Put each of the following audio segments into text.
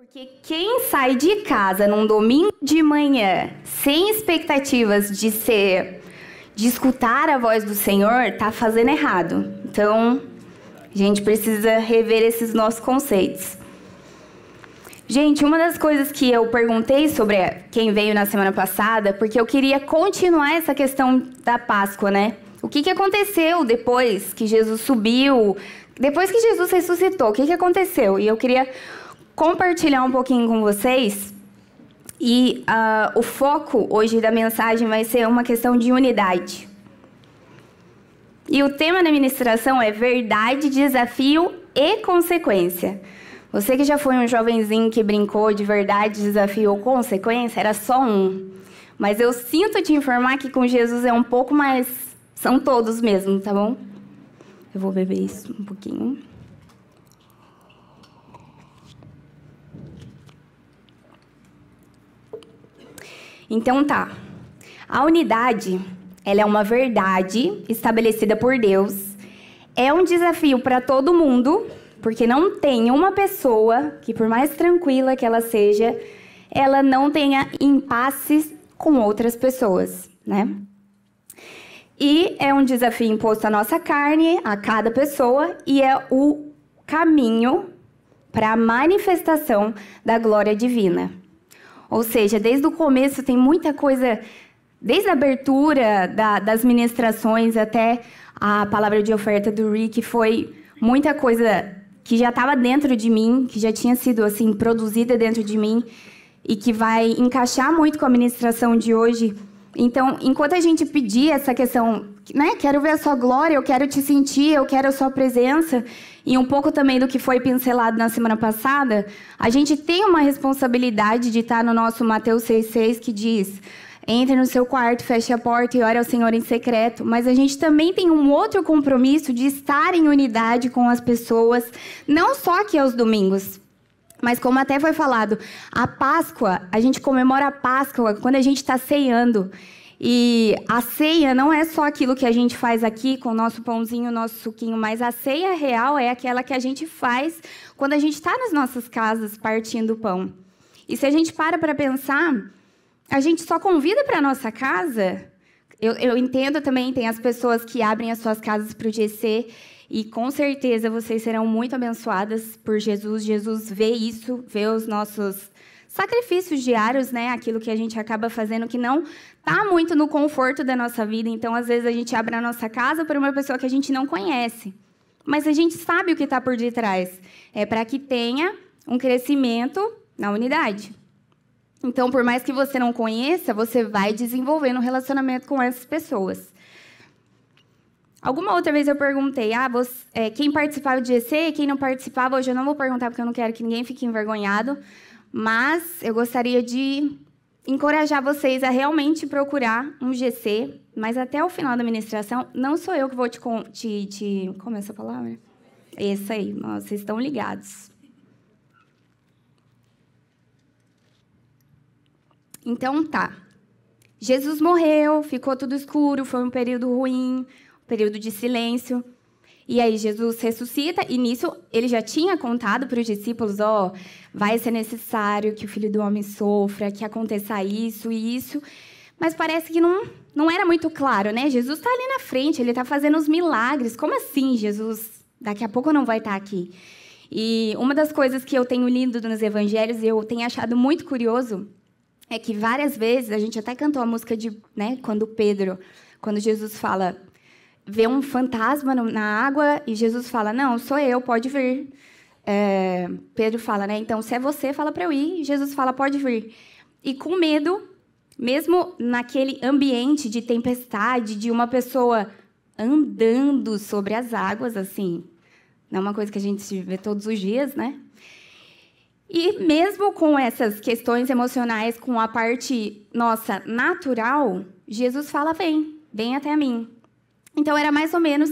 Porque quem sai de casa num domingo de manhã sem expectativas de escutar a voz do Senhor, tá fazendo errado. Então, a gente precisa rever esses nossos conceitos. Gente, uma das coisas que eu perguntei sobre quem veio na semana passada, porque eu queria continuar essa questão da Páscoa, né? O que aconteceu depois que Jesus subiu, depois que Jesus ressuscitou, o que aconteceu? E eu queria compartilhar um pouquinho com vocês. E o foco hoje da mensagem vai ser uma questão de unidade. E o tema da ministração é verdade, desafio e consequência. Você que já foi um jovenzinho que brincou de verdade, desafio ou consequência, era só um. Mas eu sinto te informar que com Jesus é um pouco mais... São todos mesmo, tá bom? Eu vou beber isso um pouquinho. Então tá. A unidade, ela é uma verdade estabelecida por Deus. É um desafio para todo mundo, porque não tem uma pessoa que, por mais tranquila que ela seja, ela não tenha impasses com outras pessoas, né? E é um desafio imposto à nossa carne, a cada pessoa, e é o caminho para a manifestação da glória divina. Ou seja, desde o começo tem muita coisa, desde a abertura das ministrações até a palavra de oferta do Rick, foi muita coisa que já estava dentro de mim, que já tinha sido assim produzida dentro de mim e que vai encaixar muito com a ministração de hoje. Então, enquanto a gente pedir essa questão, né, quero ver a sua glória, eu quero te sentir, eu quero a sua presença, e um pouco também do que foi pincelado na semana passada, a gente tem uma responsabilidade de estar no nosso Mateus 6,6, que diz: entre no seu quarto, feche a porta e ore ao Senhor em secreto. Mas a gente também tem um outro compromisso de estar em unidade com as pessoas, não só aqui aos domingos. Mas como até foi falado, a Páscoa, a gente comemora a Páscoa quando a gente está ceando. E a ceia não é só aquilo que a gente faz aqui com o nosso pãozinho, o nosso suquinho, mas a ceia real é aquela que a gente faz quando a gente está nas nossas casas partindo o pão. E se a gente para pensar, a gente só convida para a nossa casa. Eu entendo também, tem as pessoas que abrem as suas casas para o GC, e com certeza vocês serão muito abençoadas por Jesus. Jesus vê isso, vê os nossos sacrifícios diários, né? Aquilo que a gente acaba fazendo que não está muito no conforto da nossa vida. Então, às vezes, a gente abre a nossa casa para uma pessoa que a gente não conhece. Mas a gente sabe o que está por detrás. É para que tenha um crescimento na unidade. Então, por mais que você não conheça, você vai desenvolvendo um relacionamento com essas pessoas. Alguma outra vez eu perguntei, quem participava de GC, quem não participava. Hoje eu não vou perguntar porque eu não quero que ninguém fique envergonhado, mas eu gostaria de encorajar vocês a realmente procurar um GC, mas até o final da ministração, não sou eu que vou como é essa palavra? Isso aí, vocês estão ligados. Então tá, Jesus morreu, ficou tudo escuro, foi um período ruim, período de silêncio. E aí Jesus ressuscita, e nisso ele já tinha contado para os discípulos, vai ser necessário que o Filho do Homem sofra, que aconteça isso e isso. Mas parece que não era muito claro, né? Jesus está ali na frente, ele está fazendo os milagres. Como assim, Jesus? Daqui a pouco não vai estar aqui. E uma das coisas que eu tenho lido nos evangelhos, e eu tenho achado muito curioso, é que várias vezes, a gente até cantou a música quando Jesus fala, vê um fantasma na água, e Jesus fala, não, sou eu, pode vir. Pedro fala, né? Então, se é você, fala para eu ir. E Jesus fala, pode vir. E com medo, mesmo naquele ambiente de tempestade, de uma pessoa andando sobre as águas, assim, não é uma coisa que a gente vê todos os dias, né? E mesmo com essas questões emocionais, com a parte nossa natural, Jesus fala, vem até mim. Então, era mais ou menos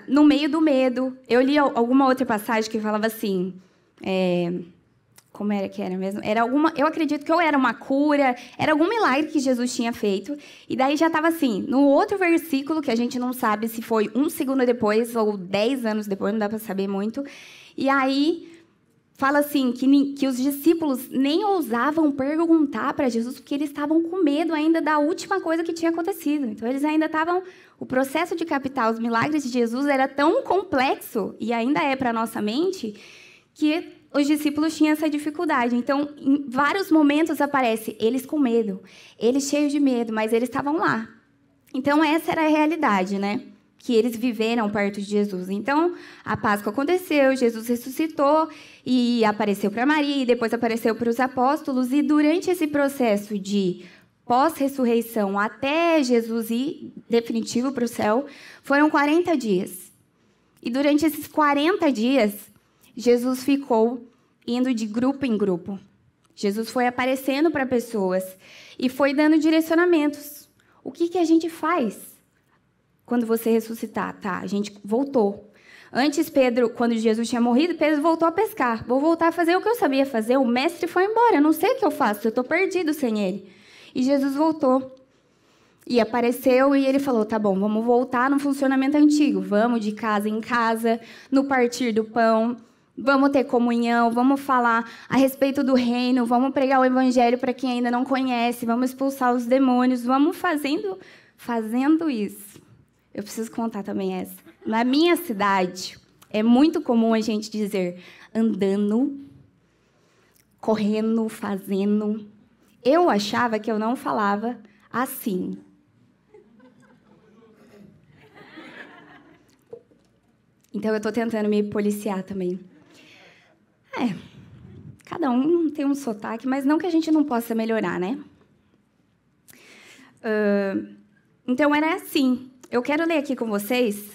no meio do medo. Eu li alguma outra passagem que falava assim, como era que era mesmo? Eu acredito que ou era uma cura, era algum milagre que Jesus tinha feito, e daí já estava assim, no outro versículo, que a gente não sabe se foi 1 segundo depois ou 10 anos depois, não dá para saber muito, e aí fala assim, que os discípulos nem ousavam perguntar para Jesus, porque eles estavam com medo ainda da última coisa que tinha acontecido. Então, eles ainda estavam... O processo de captar os milagres de Jesus era tão complexo, e ainda é para a nossa mente, que os discípulos tinham essa dificuldade. Então, em vários momentos aparece eles com medo, eles cheios de medo, mas eles estavam lá. Então, essa era a realidade, né? Que eles viveram perto de Jesus. Então, a Páscoa aconteceu, Jesus ressuscitou e apareceu para Maria, e depois apareceu para os apóstolos, e durante esse processo de pós-ressurreição até Jesus ir definitivo para o céu, foram 40 dias. E durante esses 40 dias, Jesus ficou indo de grupo em grupo. Jesus foi aparecendo para pessoas e foi dando direcionamentos. O que a gente faz quando você ressuscitar? Tá, a gente voltou. Antes, Pedro, quando Jesus tinha morrido, Pedro voltou a pescar. Vou voltar a fazer o que eu sabia fazer. O mestre foi embora, eu não sei o que eu faço, eu estou perdido sem ele. E Jesus voltou. E apareceu e ele falou, tá bom, vamos voltar no funcionamento antigo. Vamos de casa em casa, no partir do pão. Vamos ter comunhão, vamos falar a respeito do reino, vamos pregar o evangelho para quem ainda não conhece, vamos expulsar os demônios, vamos fazendo isso. Eu preciso contar também essa. Na minha cidade, é muito comum a gente dizer andando, correndo, fazendo. Eu achava que eu não falava assim. Então, eu estou tentando me policiar também. Cada um tem um sotaque, mas não que a gente não possa melhorar, né? Então, era assim. Eu quero ler aqui com vocês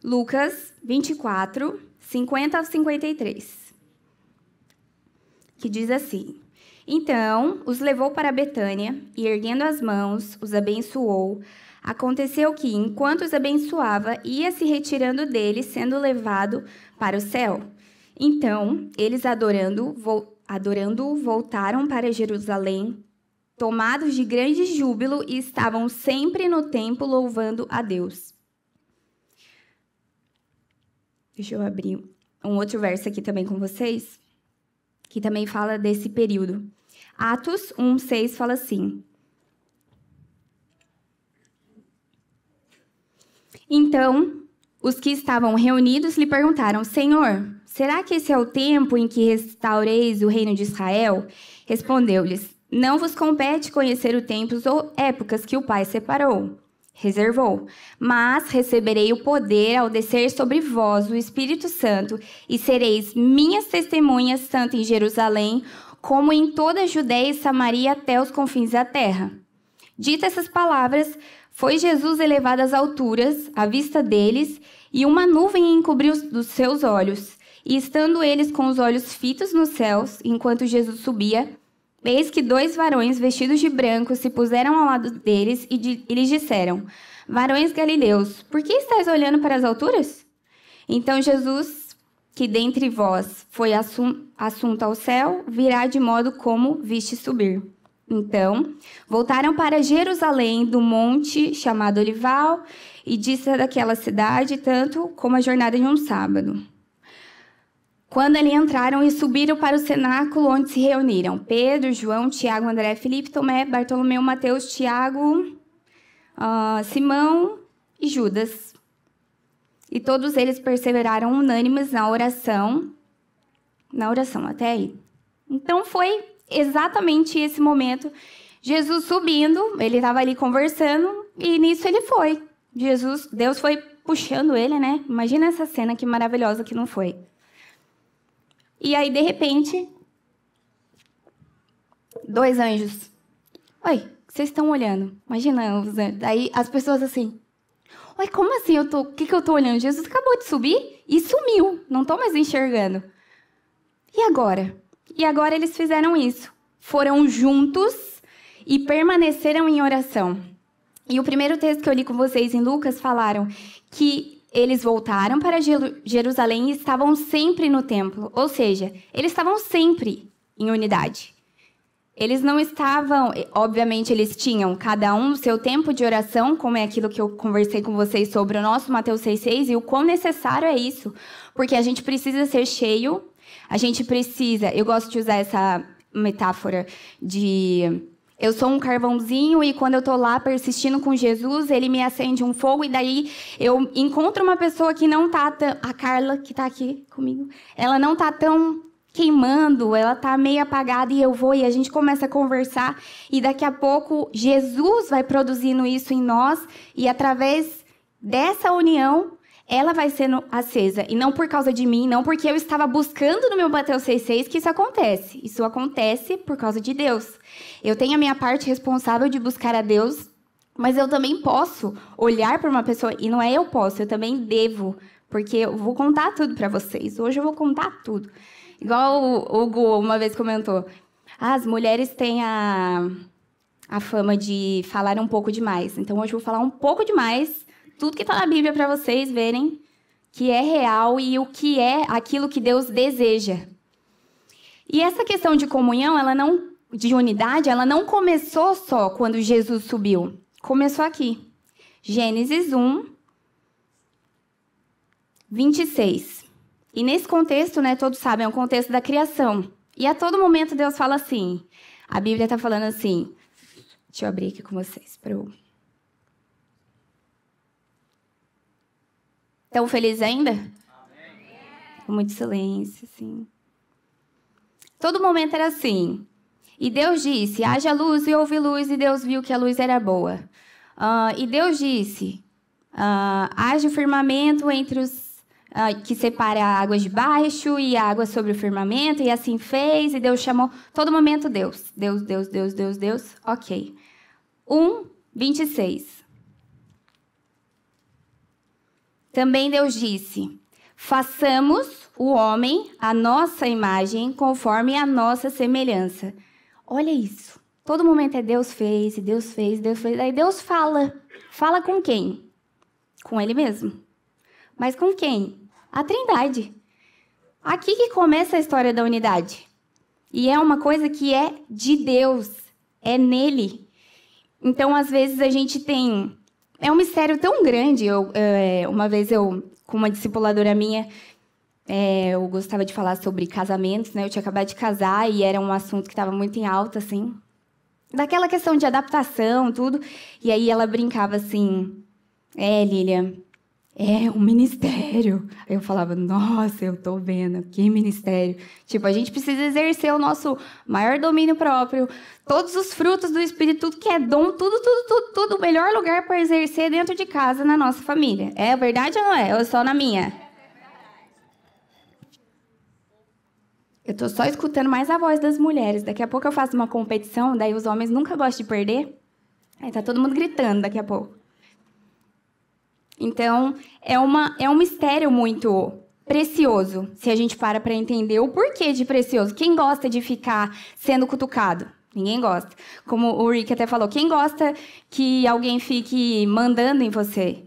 Lucas 24, 50 a 53. Que diz assim: Então, os levou para Betânia e, erguendo as mãos, os abençoou. Aconteceu que, enquanto os abençoava, ia se retirando deles, sendo levado para o céu. Então, eles, adorando, voltaram para Jerusalém, tomados de grande júbilo, e estavam sempre no templo louvando a Deus. Deixa eu abrir um outro verso aqui também com vocês, que também fala desse período. Atos 1:6 fala assim: Então, os que estavam reunidos lhe perguntaram: Senhor, será que esse é o tempo em que restaureis o reino de Israel? Respondeu-lhes: Não vos compete conhecer os tempos ou épocas que o Pai reservou, mas receberei o poder ao descer sobre vós o Espírito Santo, e sereis minhas testemunhas tanto em Jerusalém como em toda a Judéia e Samaria até os confins da terra. Ditas essas palavras, foi Jesus elevado às alturas, à vista deles, e uma nuvem encobriu dos seus olhos. E estando eles com os olhos fitos nos céus, enquanto Jesus subia, eis que 2 varões vestidos de branco se puseram ao lado deles e lhes disseram: Varões galileus, por que estáis olhando para as alturas? Então Jesus, que dentre vós foi assunto ao céu, virá de modo como viste subir. Então, voltaram para Jerusalém do monte chamado Olival, e dista daquela cidade tanto como a jornada de um sábado. Quando ali entraram e subiram para o cenáculo onde se reuniram Pedro, João, Tiago, André, Filipe, Tomé, Bartolomeu, Mateus, Tiago, Simão e Judas. E todos eles perseveraram unânimes na oração até aí. Então foi exatamente esse momento, Jesus subindo, ele estava ali conversando e nisso ele foi. Deus foi puxando ele, né? Imagina essa cena que maravilhosa que não foi. E aí, de repente, 2 anjos. Oi, vocês estão olhando? Imagina os anjos. Daí as pessoas assim. Oi, como assim? O que eu estou olhando? Jesus acabou de subir e sumiu. Não estou mais enxergando. E agora? E agora eles fizeram isso. Foram juntos e permaneceram em oração. E o primeiro texto que eu li com vocês em Lucas falaram que eles voltaram para Jerusalém e estavam sempre no templo. Ou seja, eles estavam sempre em unidade. Eles não estavam... Obviamente, eles tinham cada um o seu tempo de oração, como é aquilo que eu conversei com vocês sobre o nosso Mateus 6,6, e o quão necessário é isso. Porque a gente precisa ser cheio A gente precisa... Eu gosto de usar essa metáfora de... Eu sou um carvãozinho e quando eu estou lá persistindo com Jesus, ele me acende um fogo e daí eu encontro uma pessoa que não está... A Carla, que está aqui comigo, ela não está tão queimando, ela está meio apagada e eu vou e a gente começa a conversar e daqui a pouco Jesus vai produzindo isso em nós e através dessa união ela vai sendo acesa. E não por causa de mim, não porque eu estava buscando no meu Mateus 6,6 que isso acontece. Isso acontece por causa de Deus. Eu tenho a minha parte responsável de buscar a Deus, mas eu também posso olhar para uma pessoa, e não é eu posso, eu também devo, porque eu vou contar tudo para vocês. Hoje eu vou contar tudo. Igual o Hugo uma vez comentou, as mulheres têm a fama de falar um pouco demais. Então hoje eu vou falar um pouco demais, tudo que está na Bíblia para vocês verem que é real e o que é aquilo que Deus deseja. E essa questão de comunhão, de unidade, ela não começou só quando Jesus subiu. Começou aqui. Gênesis 1, 26. E nesse contexto, né, todos sabem, é um contexto da criação. E a todo momento Deus fala assim. A Bíblia está falando assim. Deixa eu abrir aqui com vocês para eu... Estão felizes ainda? Amém. Com muito silêncio, assim. Todo momento era assim. E Deus disse, haja luz e houve luz, e Deus viu que a luz era boa. E Deus disse, haja o firmamento entre os... que separa a água de baixo e a água sobre o firmamento, e assim fez, e Deus chamou... Todo momento Deus. Deus, Deus, Deus, Deus, Deus. Ok. 1, 26. Também Deus disse, façamos o homem à nossa imagem, conforme a nossa semelhança. Olha isso. Todo momento é Deus fez, e Deus fez, Deus fez. Aí Deus fala. Fala com quem? Com Ele mesmo. Mas com quem? A Trindade. Aqui que começa a história da unidade. E é uma coisa que é de Deus. É nele. Então, às vezes, a gente tem... É um mistério tão grande. Uma vez com uma discipuladora minha, eu gostava de falar sobre casamentos, né? Eu tinha acabado de casar e era um assunto que estava muito em alta, assim. Daquela questão de adaptação, tudo. E aí ela brincava assim, Lília, é um ministério. Aí eu falava, nossa, eu tô vendo, que ministério. Tipo, a gente precisa exercer o nosso maior domínio próprio, todos os frutos do Espírito, tudo que é dom, tudo, o melhor lugar para exercer dentro de casa, na nossa família. É verdade ou não é? Ou é só na minha? Eu tô só escutando mais a voz das mulheres. Daqui a pouco eu faço uma competição, daí os homens nunca gostam de perder. Aí tá todo mundo gritando daqui a pouco. Então, é um mistério muito precioso, se a gente para entender o porquê de precioso. Quem gosta de ficar sendo cutucado? Ninguém gosta. Como o Rick até falou, quem gosta que alguém fique mandando em você?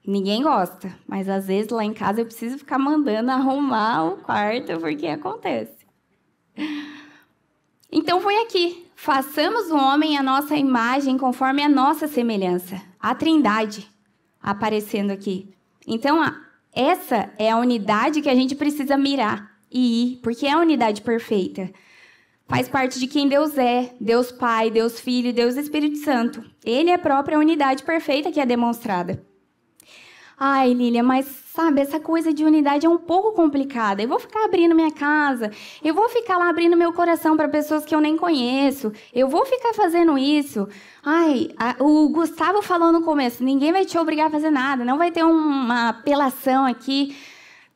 Ninguém gosta. Mas, às vezes, lá em casa, eu preciso ficar mandando arrumar o quarto, porque acontece. Então, foi aqui. Façamos o homem à nossa imagem, conforme a nossa semelhança. A Trindade aparecendo aqui. Então, essa é a unidade que a gente precisa mirar e ir, porque é a unidade perfeita. Faz parte de quem Deus é, Deus Pai, Deus Filho, Deus Espírito Santo. Ele é a própria unidade perfeita que é demonstrada. Ai, Lília, mas sabe, essa coisa de unidade é um pouco complicada. Eu vou ficar abrindo minha casa, eu vou ficar lá abrindo meu coração para pessoas que eu nem conheço, eu vou ficar fazendo isso. Ai, o Gustavo falou no começo, ninguém vai te obrigar a fazer nada, não vai ter uma apelação aqui.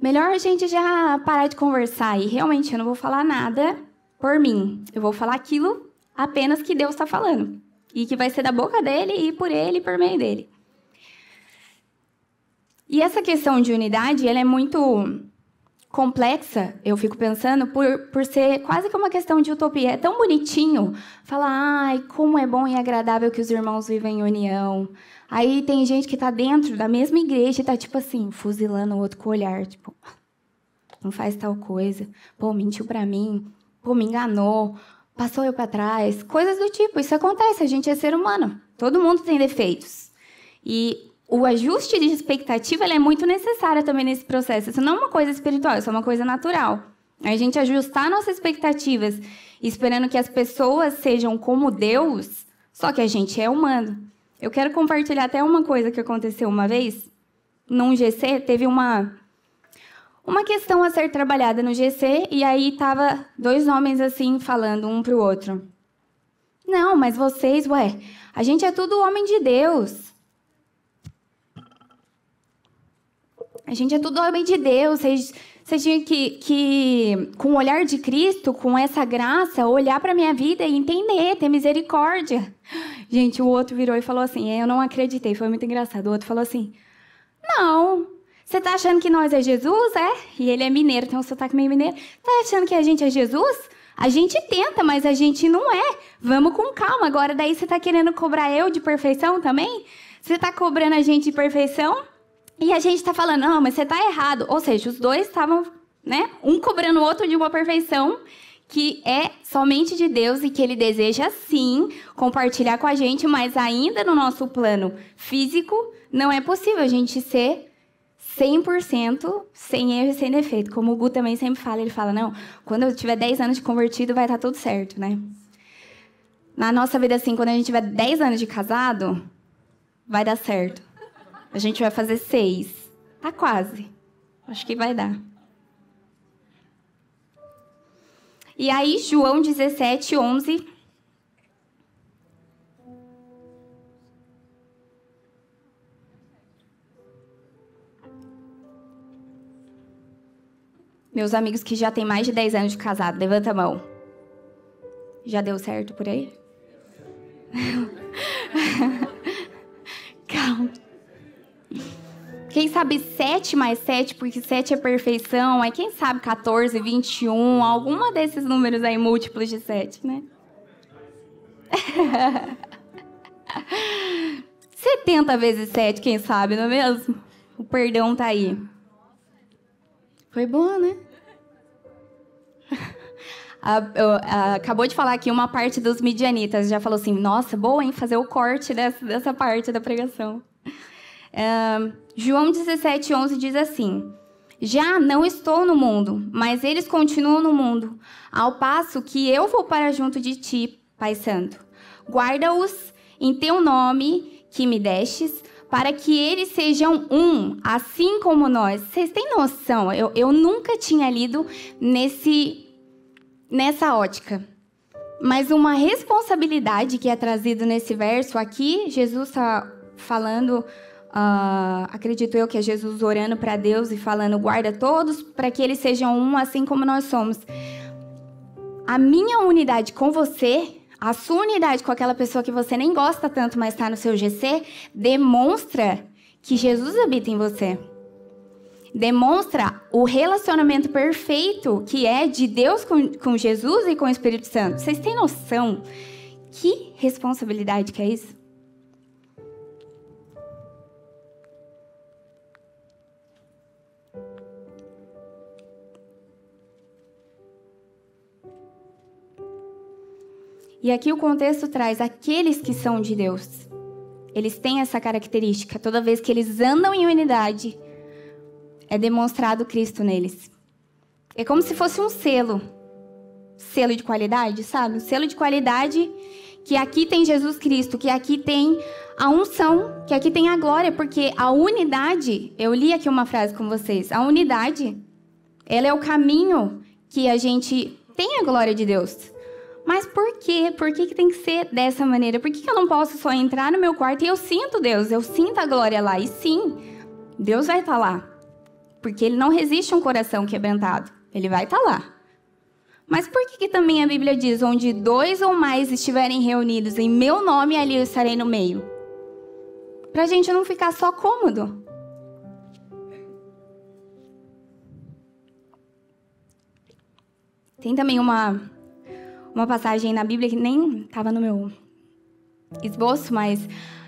Melhor a gente já parar de conversar. E realmente eu não vou falar nada por mim. Eu vou falar aquilo apenas que Deus está falando. E que vai ser da boca dele e por ele e por meio dele. E essa questão de unidade, ela é muito complexa, eu fico pensando, por ser quase que uma questão de utopia. É tão bonitinho falar, ai, como é bom e agradável que os irmãos vivem em união. Aí tem gente que está dentro da mesma igreja e está, tipo assim, fuzilando o outro com o olhar, tipo, não faz tal coisa, pô, mentiu para mim, pô, me enganou, passou eu para trás, coisas do tipo. Isso acontece, a gente é ser humano, todo mundo tem defeitos. E o ajuste de expectativa é muito necessário também nesse processo. Isso não é uma coisa espiritual, isso é uma coisa natural. A gente ajustar nossas expectativas, esperando que as pessoas sejam como Deus, só que a gente é humano. Eu quero compartilhar até uma coisa que aconteceu uma vez. Num GC, teve uma questão a ser trabalhada no GC, e aí tava 2 homens assim, falando um pro outro. Não, mas vocês, a gente é tudo homem de Deus. A gente é tudo homem de Deus. Vocês tinham que, com o olhar de Cristo, com essa graça, olhar para a minha vida e entender, ter misericórdia. Gente, o outro virou e falou assim, eu não acreditei, foi muito engraçado. O outro falou assim, não, você tá achando que nós é Jesus, é? E ele é mineiro, tem um sotaque meio mineiro. Tá achando que a gente é Jesus? A gente tenta, mas a gente não é. Vamos com calma. Agora, daí você tá querendo cobrar eu de perfeição também? Você tá cobrando a gente de perfeição? E a gente está falando, não, mas você está errado. Ou seja, os dois estavam, né, um cobrando o outro de uma perfeição que é somente de Deus e que Ele deseja, sim, compartilhar com a gente, mas ainda no nosso plano físico, não é possível a gente ser 100% sem erro e sem defeito. Como o Gu também sempre fala, ele fala, não, quando eu tiver 10 anos de convertido, vai estar tudo certo, né? Na nossa vida, assim, quando a gente tiver 10 anos de casado, vai dar certo. A gente vai fazer 6. Tá quase. Acho que vai dar. E aí, João 17, 11. Meus amigos que já têm mais de 10 anos de casado, levanta a mão. Já deu certo por aí? Calma. Quem sabe 7 mais 7, porque 7 é perfeição. Aí quem sabe 14, 21, alguma desses números aí múltiplos de 7, né? 70 vezes 7, quem sabe, não é mesmo? O perdão tá aí. Foi boa, né? Acabou de falar aqui uma parte dos midianitas. Já falou assim, nossa, boa, hein? Fazer o corte dessa parte da pregação. João 17, 11 diz assim, já não estou no mundo, mas eles continuam no mundo, ao passo que eu vou para junto de ti, Pai Santo. Guarda-os em teu nome que me destes, para que eles sejam um, assim como nós. Vocês têm noção? Eu nunca tinha lido nessa ótica. Mas uma responsabilidade que é trazida nesse verso aqui, Jesus está falando... acredito eu que é Jesus orando para Deus e falando, guarda todos para que eles sejam um assim como nós somos. A minha unidade com você, a sua unidade com aquela pessoa que você nem gosta tanto, mas está no seu GC, demonstra que Jesus habita em você. Demonstra o relacionamento perfeito que é de Deus com Jesus e com o Espírito Santo. Vocês têm noção? Que responsabilidade que é isso? E aqui o contexto traz aqueles que são de Deus. Eles têm essa característica. Toda vez que eles andam em unidade, é demonstrado Cristo neles. É como se fosse um selo. Selo de qualidade, sabe? Um selo de qualidade que aqui tem Jesus Cristo, que aqui tem a unção, que aqui tem a glória, porque a unidade, eu li aqui uma frase com vocês, a unidade, ela é o caminho que a gente tem a glória de Deus. Mas por quê? Por que tem que ser dessa maneira? Por que eu não posso só entrar no meu quarto e eu sinto Deus? Eu sinto a glória lá. E sim, Deus vai estar lá. Porque Ele não resiste a um coração quebrantado. Ele vai estar lá. Mas por que também a Bíblia diz, onde 2 ou mais estiverem reunidos em meu nome, ali eu estarei no meio? Para a gente não ficar só cômodo. Tem também uma passagem na Bíblia que nem estava no meu esboço, mas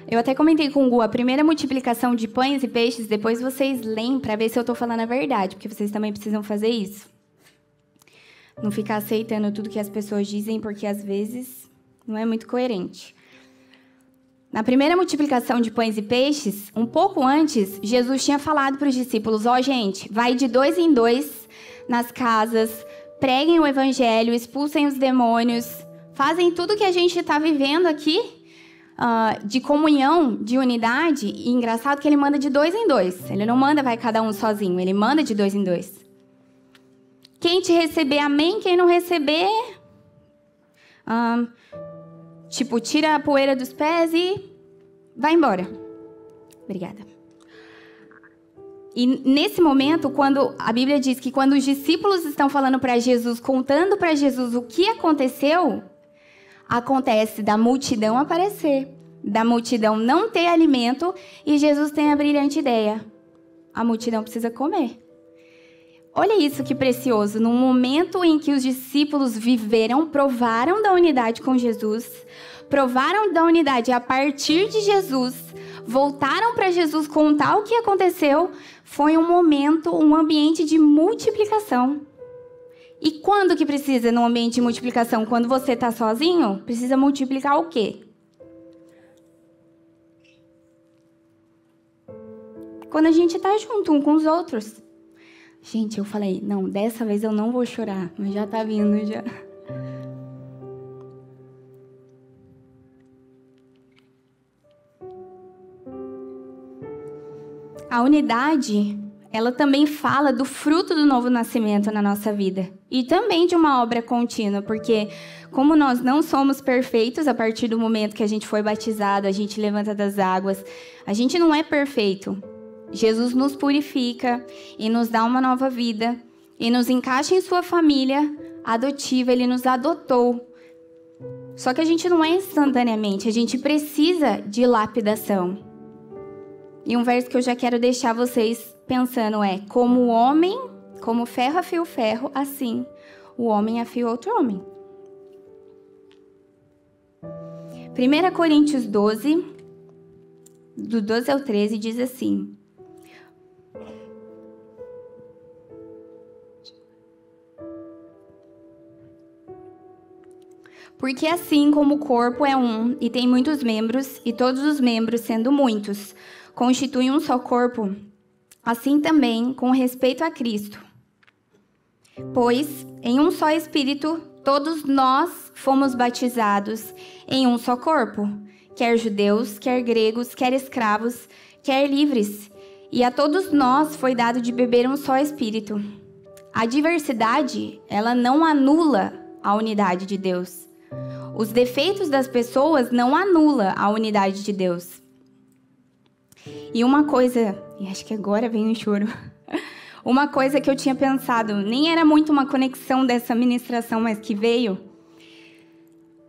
eu até comentei com o Gu, a primeira multiplicação de pães e peixes, depois vocês leem para ver se eu estou falando a verdade, porque vocês também precisam fazer isso. Não ficar aceitando tudo que as pessoas dizem, porque às vezes não é muito coerente. Na primeira multiplicação de pães e peixes, um pouco antes, Jesus tinha falado para os discípulos, gente, vai de 2 em 2 nas casas, preguem o evangelho, expulsem os demônios, fazem tudo que a gente está vivendo aqui, de comunhão, de unidade. E engraçado que ele manda de 2 em 2. Ele não manda vai cada um sozinho, ele manda de 2 em 2. Quem te receber, amém. Quem não receber, tira a poeira dos pés e vai embora. Obrigada. E nesse momento, quando a Bíblia diz que quando os discípulos estão falando para Jesus, contando para Jesus o que aconteceu, acontece da multidão aparecer, da multidão não ter alimento, e Jesus tem a brilhante ideia: a multidão precisa comer. Olha isso que precioso, no momento em que os discípulos viveram, provaram da unidade com Jesus, provaram da unidade a partir de Jesus, voltaram para Jesus contar o que aconteceu, foi um momento, um ambiente de multiplicação. E quando que precisa num ambiente de multiplicação? Quando você está sozinho, precisa multiplicar o quê? Quando a gente está junto um com os outros. Gente, eu falei, não, dessa vez eu não vou chorar, mas já tá vindo já. A unidade, ela também fala do fruto do novo nascimento na nossa vida. E também de uma obra contínua, porque como nós não somos perfeitos a partir do momento que a gente foi batizado, a gente levanta das águas, a gente não é perfeito. Jesus nos purifica e nos dá uma nova vida e nos encaixa em sua família adotiva, ele nos adotou. Só que a gente não é instantaneamente, a gente precisa de lapidação. E um verso que eu já quero deixar vocês pensando é: como o homem, como ferro afia o ferro, assim o homem afia outro homem. 1 Coríntios 12, do 12 ao 13, diz assim: porque assim como o corpo é um e tem muitos membros, e todos os membros, sendo muitos, constituem um só corpo, assim também com respeito a Cristo. Pois em um só Espírito todos nós fomos batizados em um só corpo, quer judeus, quer gregos, quer escravos, quer livres, e a todos nós foi dado de beber um só Espírito. A diversidade, ela não anula a unidade de Deus. Os defeitos das pessoas não anulam a unidade de Deus. E uma coisa, e acho que agora vem o choro, uma coisa que eu tinha pensado, nem era muito uma conexão dessa ministração, mas que veio.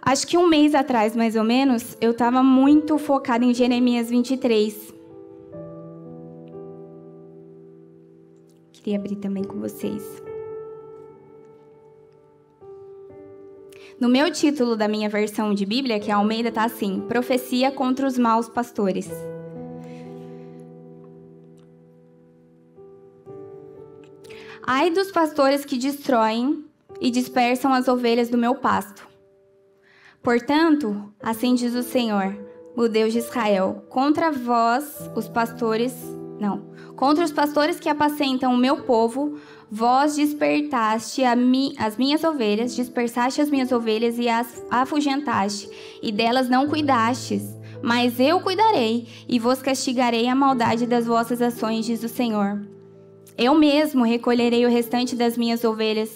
Acho que um mês atrás, mais ou menos, eu estava muito focada em Jeremias 23. Queria abrir também com vocês. No meu título da minha versão de Bíblia, que é a Almeida, tá assim: Profecia contra os maus pastores. Ai dos pastores que destroem e dispersam as ovelhas do meu pasto. Portanto, assim diz o Senhor, o Deus de Israel, contra os pastores que apacentam o meu povo, vós dispersaste as minhas ovelhas e as afugentaste, e delas não cuidastes. Mas eu cuidarei e vos castigarei a maldade das vossas ações, diz o Senhor. Eu mesmo recolherei o restante das minhas ovelhas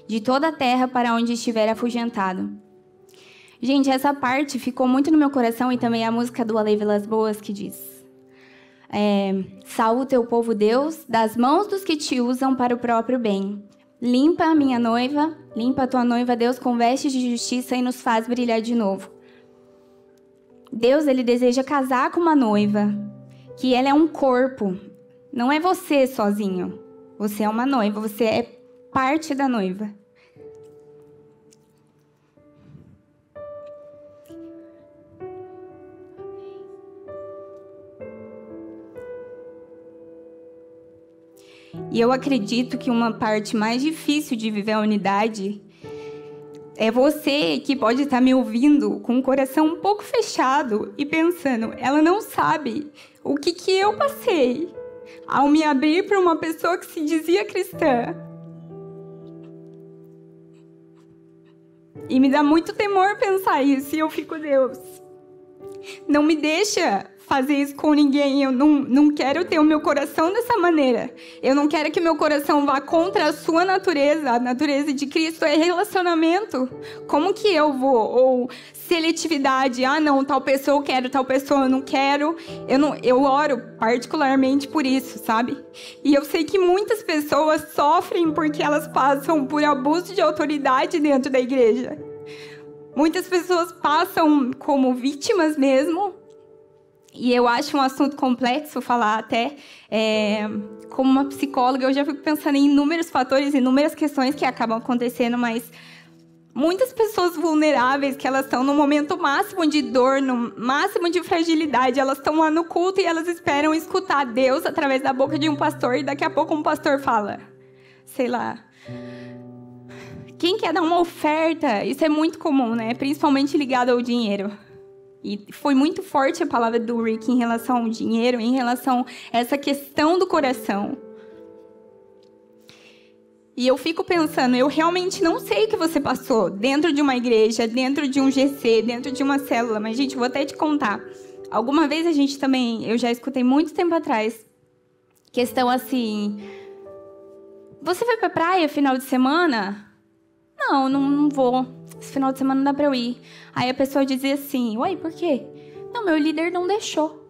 de toda a terra para onde estiver afugentado. Gente, essa parte ficou muito no meu coração, e também a música do Ale Vilas Boas que diz: salva o teu povo, Deus, das mãos dos que te usam para o próprio bem. Limpa a minha noiva, limpa a tua noiva, Deus, com vestes de justiça e nos faz brilhar de novo. Deus, ele deseja casar com uma noiva, que ela é um corpo. Não é você sozinho. Você é uma noiva, você é parte da noiva. E eu acredito que uma parte mais difícil de viver a unidade é você que pode estar me ouvindo com o coração um pouco fechado e pensando: ela não sabe o que eu passei ao me abrir para uma pessoa que se dizia cristã. E me dá muito temor pensar isso. E eu fico, Deus, não me deixa fazer isso com ninguém. Eu não quero ter o meu coração dessa maneira. Eu não quero que meu coração vá contra a sua natureza. A natureza de Cristo é relacionamento. Como que eu vou? Ou seletividade. Ah, não, tal pessoa eu quero, tal pessoa eu não quero. Eu oro particularmente por isso, sabe? E eu sei que muitas pessoas sofrem porque elas passam por abuso de autoridade dentro da igreja. Muitas pessoas passam como vítimas mesmo. E eu acho um assunto complexo falar até. Como uma psicóloga, eu já fico pensando em inúmeros fatores, inúmeras questões que acabam acontecendo, mas muitas pessoas vulneráveis, que elas estão no momento máximo de dor, no máximo de fragilidade, elas estão lá no culto e elas esperam escutar Deus através da boca de um pastor, e daqui a pouco um pastor fala, sei lá, quem quer dar uma oferta? Isso é muito comum, né? Principalmente ligado ao dinheiro. E foi muito forte a palavra do Rick em relação ao dinheiro, em relação a essa questão do coração. E eu fico pensando, eu realmente não sei o que você passou dentro de uma igreja, dentro de um GC, dentro de uma célula, mas, gente, vou até te contar. Alguma vez a gente também, eu já escutei muito tempo atrás, questão assim, você vai pra praia final de semana? Não vou. Esse final de semana não dá pra eu ir. Aí a pessoa dizia assim, uai, por quê? Não, meu líder não deixou.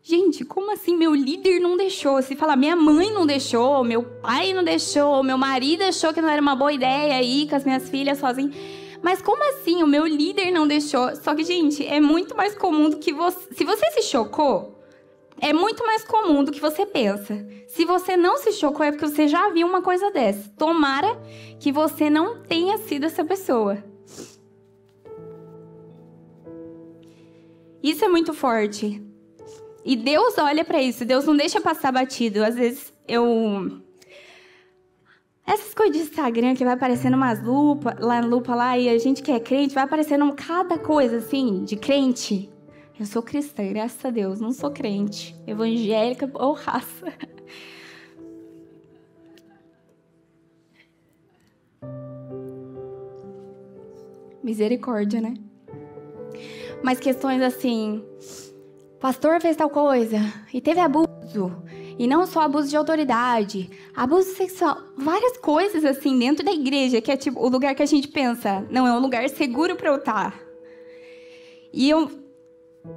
Gente, como assim meu líder não deixou? Se falar, minha mãe não deixou, meu pai não deixou, meu marido achou que não era uma boa ideia ir com as minhas filhas sozinha. Mas como assim o meu líder não deixou? Só que, gente, é muito mais comum do que você... Se você se chocou, é muito mais comum do que você pensa. Se você não se chocou, é porque você já viu uma coisa dessa. Tomara que você não tenha sido essa pessoa. Isso é muito forte. E Deus olha pra isso. Deus não deixa passar batido. Às vezes essas coisas de Instagram que vai aparecendo umas lupas lá, e a gente que é crente, vai aparecendo cada coisa assim, de crente. Eu sou cristã, graças a Deus, não sou crente, evangélica ou raça. Misericórdia, né? Mas questões assim, pastor fez tal coisa e teve abuso, e não só abuso de autoridade, abuso sexual, várias coisas assim dentro da igreja, que é tipo o lugar que a gente pensa, não, é um lugar seguro para eu estar. E eu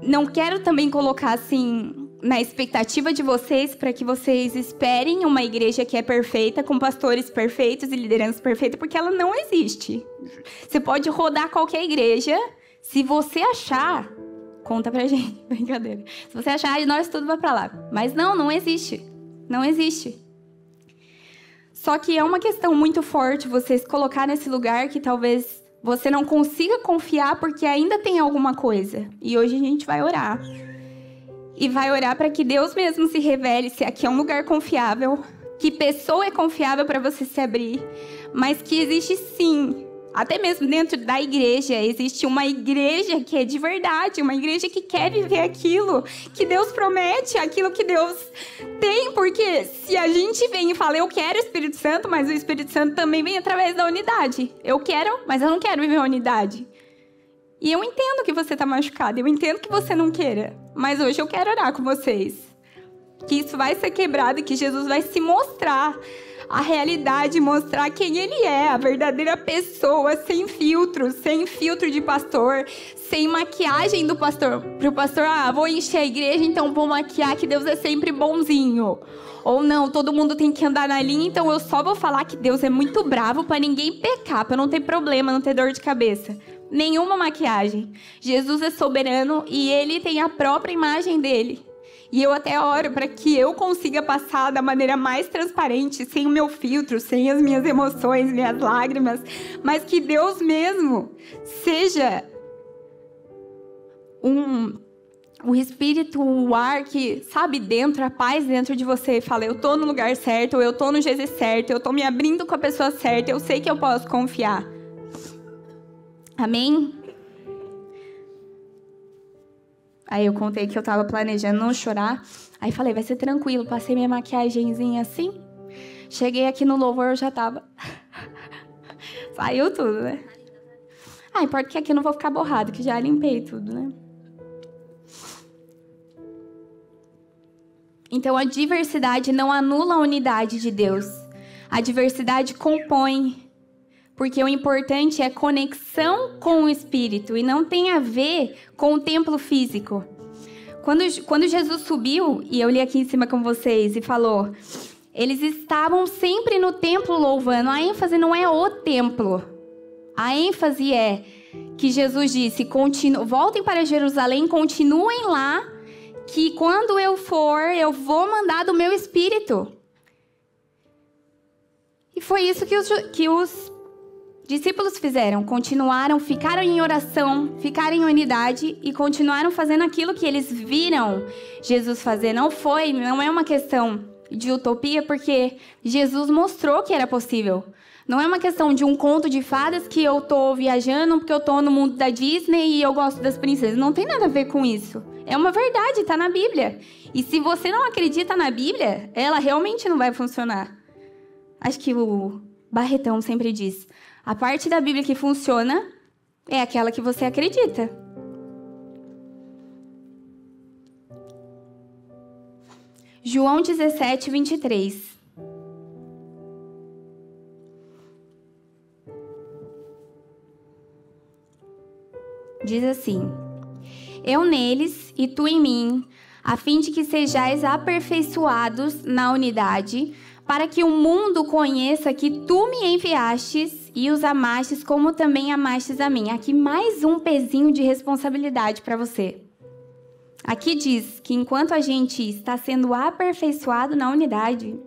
não quero também colocar assim na expectativa de vocês para que vocês esperem uma igreja que é perfeita, com pastores perfeitos e lideranças perfeitas, porque ela não existe. Você pode rodar qualquer igreja, se você achar, conta pra gente, brincadeira. Se você achar, nós tudo vai pra lá. Mas não existe. Não existe. Só que é uma questão muito forte você se colocar nesse lugar que talvez você não consiga confiar porque ainda tem alguma coisa. E hoje a gente vai orar. E vai orar para que Deus mesmo se revele se aqui é um lugar confiável, que pessoa é confiável para você se abrir, mas que existe sim, até mesmo dentro da igreja, existe uma igreja que é de verdade, uma igreja que quer viver aquilo que Deus promete, aquilo que Deus tem, porque se a gente vem e fala, eu quero o Espírito Santo, mas o Espírito Santo também vem através da unidade. Eu quero, mas eu não quero viver a unidade. E eu entendo que você está machucado, eu entendo que você não queira, mas hoje eu quero orar com vocês. Que isso vai ser quebrado, que Jesus vai se mostrar a realidade, mostrar quem Ele é, a verdadeira pessoa, sem filtro de pastor, sem maquiagem do pastor. Para o pastor, vou encher a igreja, então vou maquiar que Deus é sempre bonzinho. Ou não, todo mundo tem que andar na linha, então eu só vou falar que Deus é muito bravo para ninguém pecar, para não ter problema, não ter dor de cabeça. Nenhuma maquiagem. Jesus é soberano e Ele tem a própria imagem dele. E eu até oro para que eu consiga passar da maneira mais transparente, sem o meu filtro, sem as minhas emoções, minhas lágrimas, mas que Deus mesmo seja o espírito, o ar que, sabe, dentro, a paz dentro de você. Fala, eu tô no lugar certo, eu tô no Jesus certo, eu tô me abrindo com a pessoa certa, eu sei que eu posso confiar. Amém? Aí eu contei que eu tava planejando não chorar. Aí falei, vai ser tranquilo. Passei minha maquiagenzinha assim. Cheguei aqui no louvor, eu já tava... Saiu tudo, né? Importa que aqui eu não vou ficar borrado, que já limpei tudo, né? Então, a diversidade não anula a unidade de Deus. A diversidade compõe. Porque o importante é conexão com o Espírito e não tem a ver com o templo físico. Quando Jesus subiu, e eu li aqui em cima com vocês, e falou, eles estavam sempre no templo louvando. A ênfase não é o templo. A ênfase é que Jesus disse, voltem para Jerusalém, continuem lá, que quando eu for, eu vou mandar do meu Espírito. E foi isso que os discípulos fizeram, ficaram em oração, ficaram em unidade e continuaram fazendo aquilo que eles viram Jesus fazer. Não é uma questão de utopia, porque Jesus mostrou que era possível. Não é uma questão de um conto de fadas que eu tô viajando porque eu tô no mundo da Disney e eu gosto das princesas. Não tem nada a ver com isso. É uma verdade, tá na Bíblia. E se você não acredita na Bíblia, ela realmente não vai funcionar. Acho que o Barretão sempre diz, a parte da Bíblia que funciona é aquela que você acredita. João 17, 23. Diz assim, eu neles e tu em mim, a fim de que sejais aperfeiçoados na unidade, para que o mundo conheça que tu me enviastes e os amastes como também amastes a mim. Aqui mais um pezinho de responsabilidade para você. Aqui diz que enquanto a gente está sendo aperfeiçoado na unidade,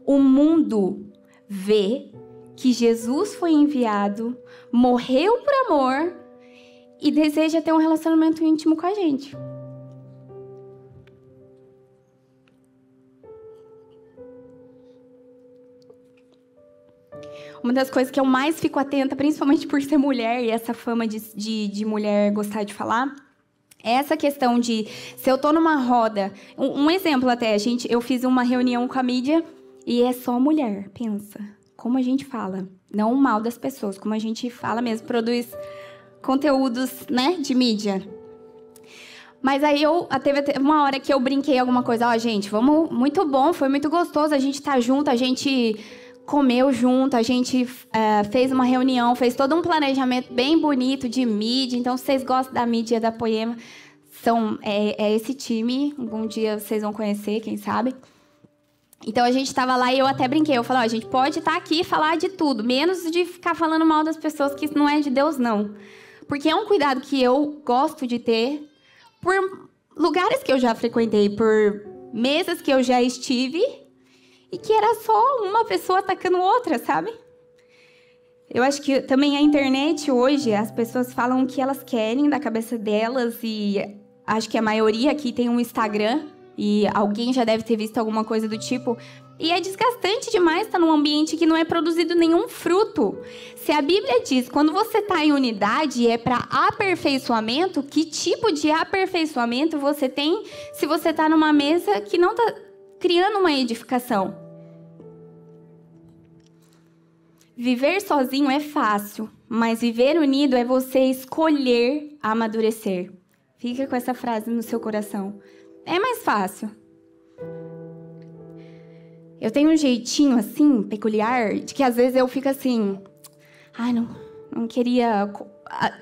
o mundo vê que Jesus foi enviado, morreu por amor e deseja ter um relacionamento íntimo com a gente. Uma das coisas que eu mais fico atenta, principalmente por ser mulher e essa fama de mulher gostar de falar, é essa questão de, se eu tô numa roda... Um exemplo até, eu fiz uma reunião com a mídia e é só mulher, pensa. Como a gente fala. Não o mal das pessoas, como a gente fala mesmo, produz conteúdos, né, de mídia. Mas aí teve uma hora que eu brinquei alguma coisa. Gente, vamos, muito bom, foi muito gostoso a gente estar junto, a gente comeu junto, a gente fez uma reunião, fez todo um planejamento bem bonito de mídia. Então, se vocês gostam da mídia da Poema, é esse time. Algum dia vocês vão conhecer, quem sabe. Então, a gente estava lá e eu até brinquei. Eu falei, a gente pode estar aqui e falar de tudo, menos de ficar falando mal das pessoas, que isso não é de Deus, não. Porque é um cuidado que eu gosto de ter por lugares que eu já frequentei, por mesas que eu já estive, e que era só uma pessoa atacando outra, sabe? Eu acho que também a internet hoje, as pessoas falam o que elas querem da cabeça delas, e acho que a maioria aqui tem um Instagram, e alguém já deve ter visto alguma coisa do tipo. E é desgastante demais estar num ambiente que não é produzido nenhum fruto. Se a Bíblia diz, quando você está em unidade, é para aperfeiçoamento, que tipo de aperfeiçoamento você tem se você está numa mesa que não está criando uma edificação? Viver sozinho é fácil, mas viver unido é você escolher amadurecer. Fica com essa frase no seu coração. É mais fácil. Eu tenho um jeitinho, assim, peculiar, de que às vezes eu fico assim... não queria...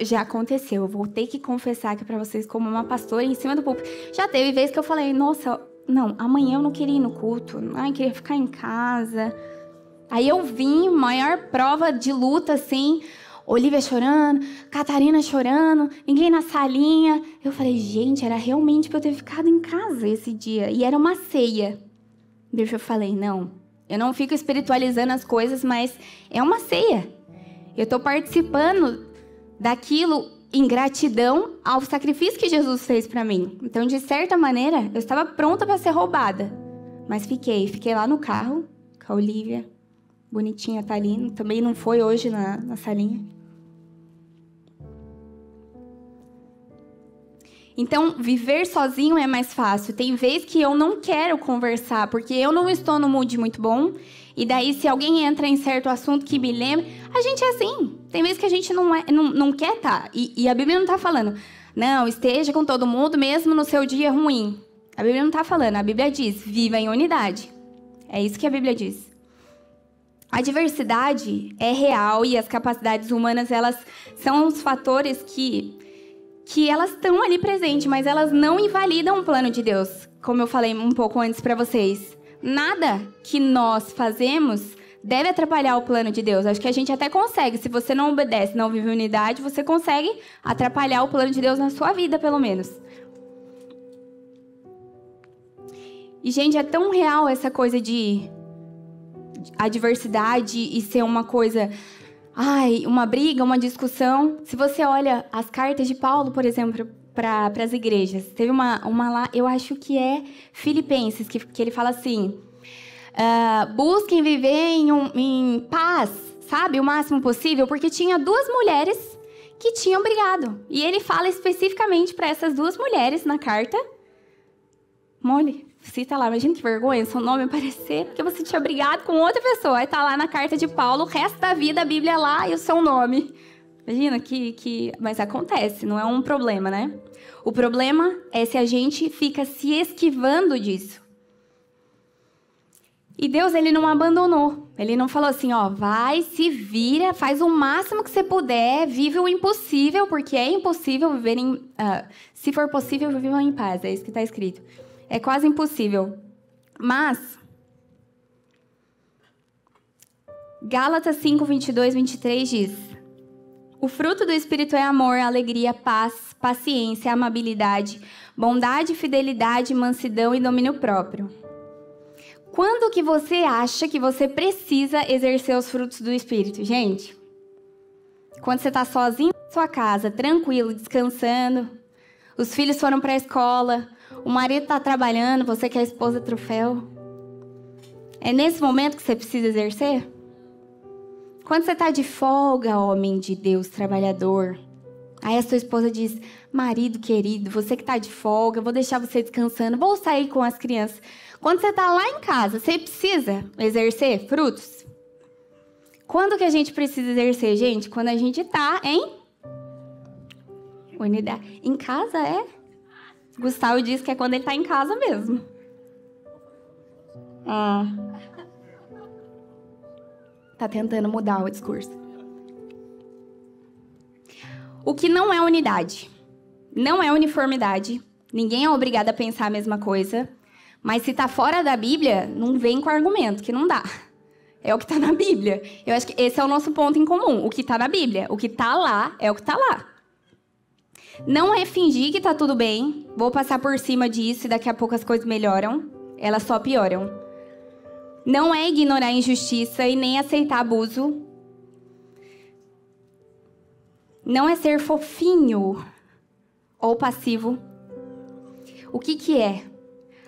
Já aconteceu, eu vou ter que confessar aqui pra vocês, como uma pastora em cima do púlpito. Já teve vezes que eu falei, nossa, não, amanhã eu não queria ir no culto. Queria ficar em casa. Aí eu vim, maior prova de luta, assim... Olivia chorando, Catarina chorando, ninguém na salinha. Eu falei, gente, era realmente pra eu ter ficado em casa esse dia. E era uma ceia. Eu falei, não, eu não fico espiritualizando as coisas, mas é uma ceia. Eu tô participando daquilo em gratidão ao sacrifício que Jesus fez pra mim. Então, de certa maneira, eu estava pronta para ser roubada. Mas fiquei lá no carro com a Olivia, bonitinha, tá ali. Também não foi hoje na salinha. Então, viver sozinho é mais fácil. Tem vezes que eu não quero conversar, porque eu não estou no mood muito bom. E daí, se alguém entra em certo assunto que me lembra, a gente é assim. Tem vezes que a gente não quer estar. E a Bíblia não está falando, não, esteja com todo mundo mesmo no seu dia ruim. A Bíblia não está falando, a Bíblia diz, viva em unidade. É isso que a Bíblia diz. A diversidade é real e as capacidades humanas, elas são os fatores que elas estão ali presentes, mas elas não invalidam o plano de Deus, como eu falei um pouco antes para vocês. Nada que nós fazemos deve atrapalhar o plano de Deus. Acho que a gente até consegue. Se você não obedece, não vive unidade, você consegue atrapalhar o plano de Deus na sua vida, pelo menos. E, gente, é tão real essa coisa de a diversidade e ser uma coisa, uma briga, uma discussão. Se você olha as cartas de Paulo, por exemplo, para as igrejas, teve uma lá, eu acho que é Filipenses, que ele fala assim, busquem viver em paz, sabe, o máximo possível, porque tinha 2 mulheres que tinham brigado. E ele fala especificamente para essas 2 mulheres na carta, Molly, cita lá, imagina que vergonha, seu nome aparecer, porque você tinha brigado com outra pessoa. Aí tá lá na carta de Paulo, o resto da vida, a Bíblia lá e o seu nome. Imagina mas acontece, não é um problema, né? O problema é se a gente fica se esquivando disso. E Deus, ele não abandonou. Ele não falou assim, vai, se vira, faz o máximo que você puder, vive o impossível, porque é impossível viver se for possível, vivam em paz, é isso que está escrito. É quase impossível. Mas, Gálatas 5, 22, 23 diz, o fruto do Espírito é amor, alegria, paz, paciência, amabilidade, bondade, fidelidade, mansidão e domínio próprio. Quando que você acha que você precisa exercer os frutos do Espírito, gente? Quando você está sozinho na sua casa, tranquilo, descansando, os filhos foram para a escola, o marido está trabalhando, você que é a esposa troféu. É nesse momento que você precisa exercer? Quando você está de folga, homem de Deus, trabalhador, aí a sua esposa diz, marido querido, você que está de folga, vou deixar você descansando, vou sair com as crianças. Quando você está lá em casa, você precisa exercer frutos? Quando que a gente precisa exercer, gente? Quando a gente está em unidade. Em casa é? Gustavo diz que é quando ele está em casa mesmo. Tá tentando mudar o discurso. O que não é unidade, não é uniformidade. Ninguém é obrigado a pensar a mesma coisa. Mas se tá fora da Bíblia, não vem com argumento, que não dá. É o que tá na Bíblia. Eu acho que esse é o nosso ponto em comum. O que tá na Bíblia. O que tá lá é o que tá lá. Não é fingir que tá tudo bem. Vou passar por cima disso e daqui a pouco as coisas melhoram. Elas só pioram. Não é ignorar a injustiça e nem aceitar abuso. Não é ser fofinho ou passivo. O que é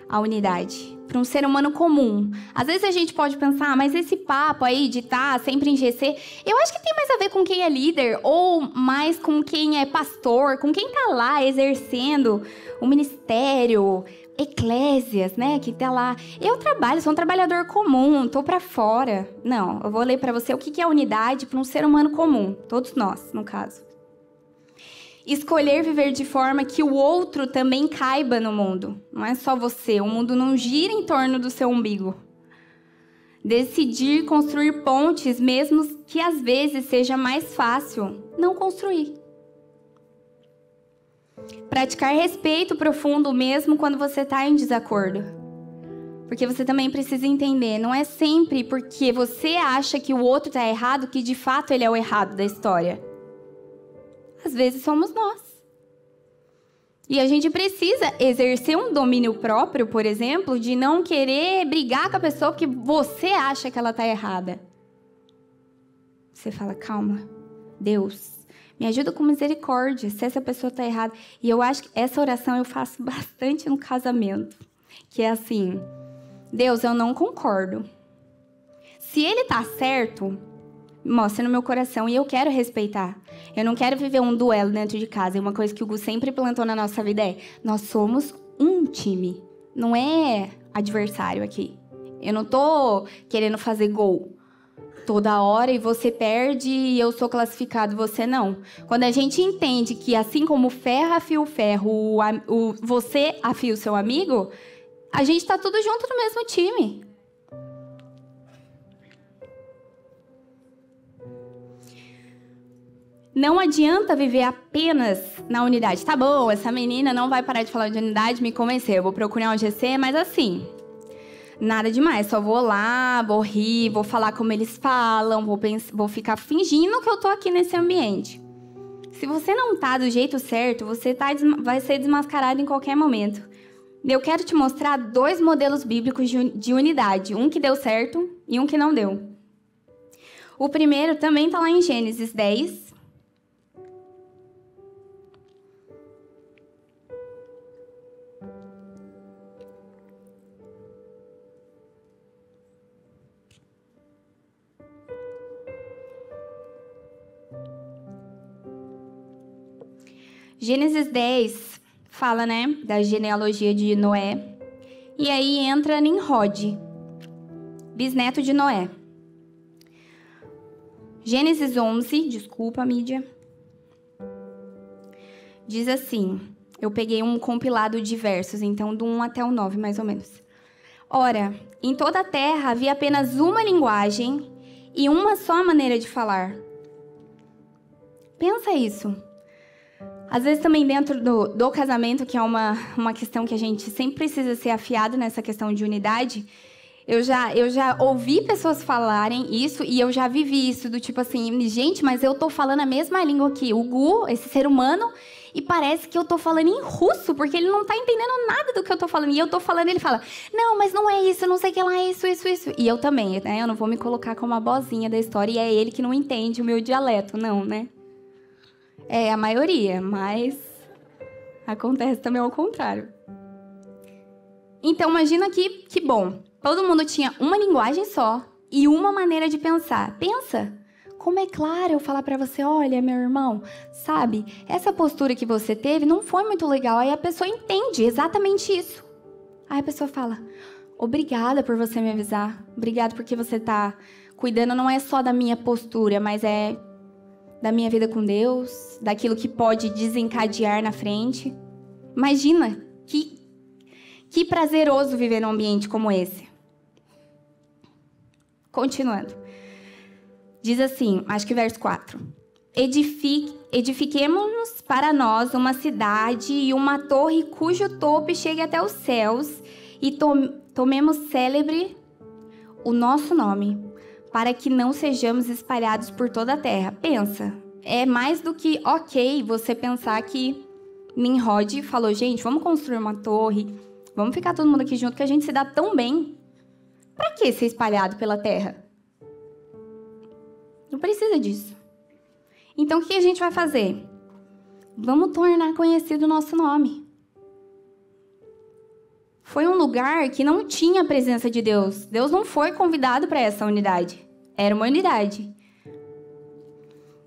a unidade? Para um ser humano comum. Às vezes a gente pode pensar, mas esse papo aí de estar sempre em GC, eu acho que tem mais a ver com quem é líder, ou mais com quem é pastor, com quem está lá exercendo o ministério, eclésias, né, que está lá. Eu trabalho, sou um trabalhador comum, estou para fora. Não, eu vou ler para você o que é unidade para um ser humano comum, todos nós, no caso. Escolher viver de forma que o outro também caiba no mundo. Não é só você. O mundo não gira em torno do seu umbigo. Decidir construir pontes, mesmo que às vezes seja mais fácil não construir. Praticar respeito profundo mesmo quando você está em desacordo. Porque você também precisa entender, não é sempre porque você acha que o outro está errado que de fato ele é o errado da história. Às vezes somos nós. E a gente precisa exercer um domínio próprio, por exemplo, de não querer brigar com a pessoa porque você acha que ela está errada. Você fala, calma, Deus, me ajuda com misericórdia se essa pessoa está errada. E eu acho que essa oração eu faço bastante no casamento. Que é assim, Deus, eu não concordo. Se ele está certo, mostra no meu coração e eu quero respeitar. Eu não quero viver um duelo dentro de casa. E uma coisa que o Gu sempre plantou na nossa vida é, nós somos um time. Não é adversário aqui. Eu não tô querendo fazer gol toda hora e você perde e eu sou classificado, você não. Quando a gente entende que assim como o ferro afia o ferro, você afia o seu amigo, a gente tá tudo junto no mesmo time. Não adianta viver apenas na unidade. Tá bom, essa menina não vai parar de falar de unidade, me convenceu. Eu vou procurar um GC, mas assim, nada demais. Só vou lá, vou rir, vou falar como eles falam, vou ficar fingindo que eu tô aqui nesse ambiente. Se você não tá do jeito certo, você vai ser desmascarado em qualquer momento. Eu quero te mostrar 2 modelos bíblicos de unidade. Um que deu certo e um que não deu. O primeiro também tá lá em Gênesis 10. Gênesis 10 fala, né, da genealogia de Noé. E aí entra Nimrod, bisneto de Noé. Gênesis 11, desculpa, mídia. Diz assim, eu peguei um compilado de versos, então do 1 até o 9, mais ou menos. Ora, em toda a terra havia apenas uma linguagem e uma só maneira de falar. Pensa isso. Às vezes também dentro do casamento, que é uma questão que a gente sempre precisa ser afiado nessa questão de unidade, eu já ouvi pessoas falarem isso e eu já vivi isso, do tipo assim, gente, mas eu tô falando a mesma língua que o Gu, esse ser humano, e parece que eu tô falando em russo, porque ele não tá entendendo nada do que eu tô falando. E eu tô falando, ele fala, não, mas não é isso, não sei o que lá, é isso. E eu também, né? Eu não vou me colocar como a bozinha da história e é ele que não entende o meu dialeto, não, né? É a maioria, mas acontece também ao contrário. Então, imagina que bom. Todo mundo tinha uma linguagem só e uma maneira de pensar. Pensa, como é claro eu falar pra você, olha, meu irmão, sabe, essa postura que você teve não foi muito legal. Aí a pessoa entende exatamente isso. Aí a pessoa fala, obrigada por você me avisar. Obrigada porque você tá cuidando não é só da minha postura, mas é da minha vida com Deus, daquilo que pode desencadear na frente. Imagina, que prazeroso viver num ambiente como esse. Continuando. Diz assim, acho que verso 4. Edifiquemo-nos para nós uma cidade e uma torre cujo topo chegue até os céus e tomemos célebre o nosso nome, para que não sejamos espalhados por toda a terra. Pensa, é mais do que ok você pensar que Nimrod falou, gente, vamos construir uma torre, vamos ficar todo mundo aqui junto, que a gente se dá tão bem. Pra que ser espalhado pela terra? Não precisa disso. Então, o que a gente vai fazer? Vamos tornar conhecido o nosso nome. Foi um lugar que não tinha a presença de Deus. Deus não foi convidado para essa unidade. Era uma unidade.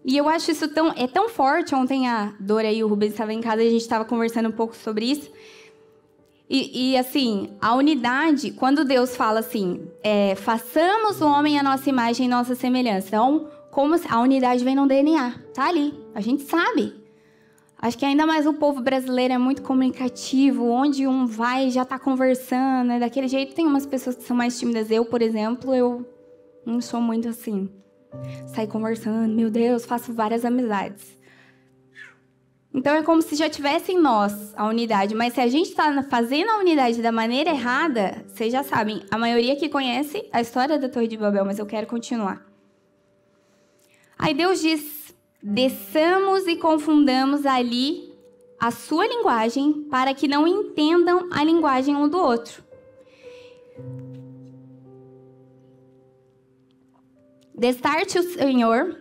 E eu acho isso tão forte. Ontem a Dora e o Rubens estavam em casa e a gente estava conversando um pouco sobre isso. E assim, a unidade, quando Deus fala assim, façamos o homem à nossa imagem e nossa semelhança. Então, como a unidade vem no DNA, tá ali, a gente sabe. Acho que ainda mais o povo brasileiro é muito comunicativo, onde um vai já tá conversando, né? Daquele jeito. Tem umas pessoas que são mais tímidas. Eu, por exemplo, eu não sou muito assim. Sair conversando, meu Deus, faço várias amizades. Então é como se já tivesse em nós a unidade. Mas se a gente está fazendo a unidade da maneira errada, vocês já sabem, a maioria que conhece a história da Torre de Babel, mas eu quero continuar. Aí Deus diz, desçamos e confundamos ali a sua linguagem para que não entendam a linguagem um do outro. Destarte o Senhor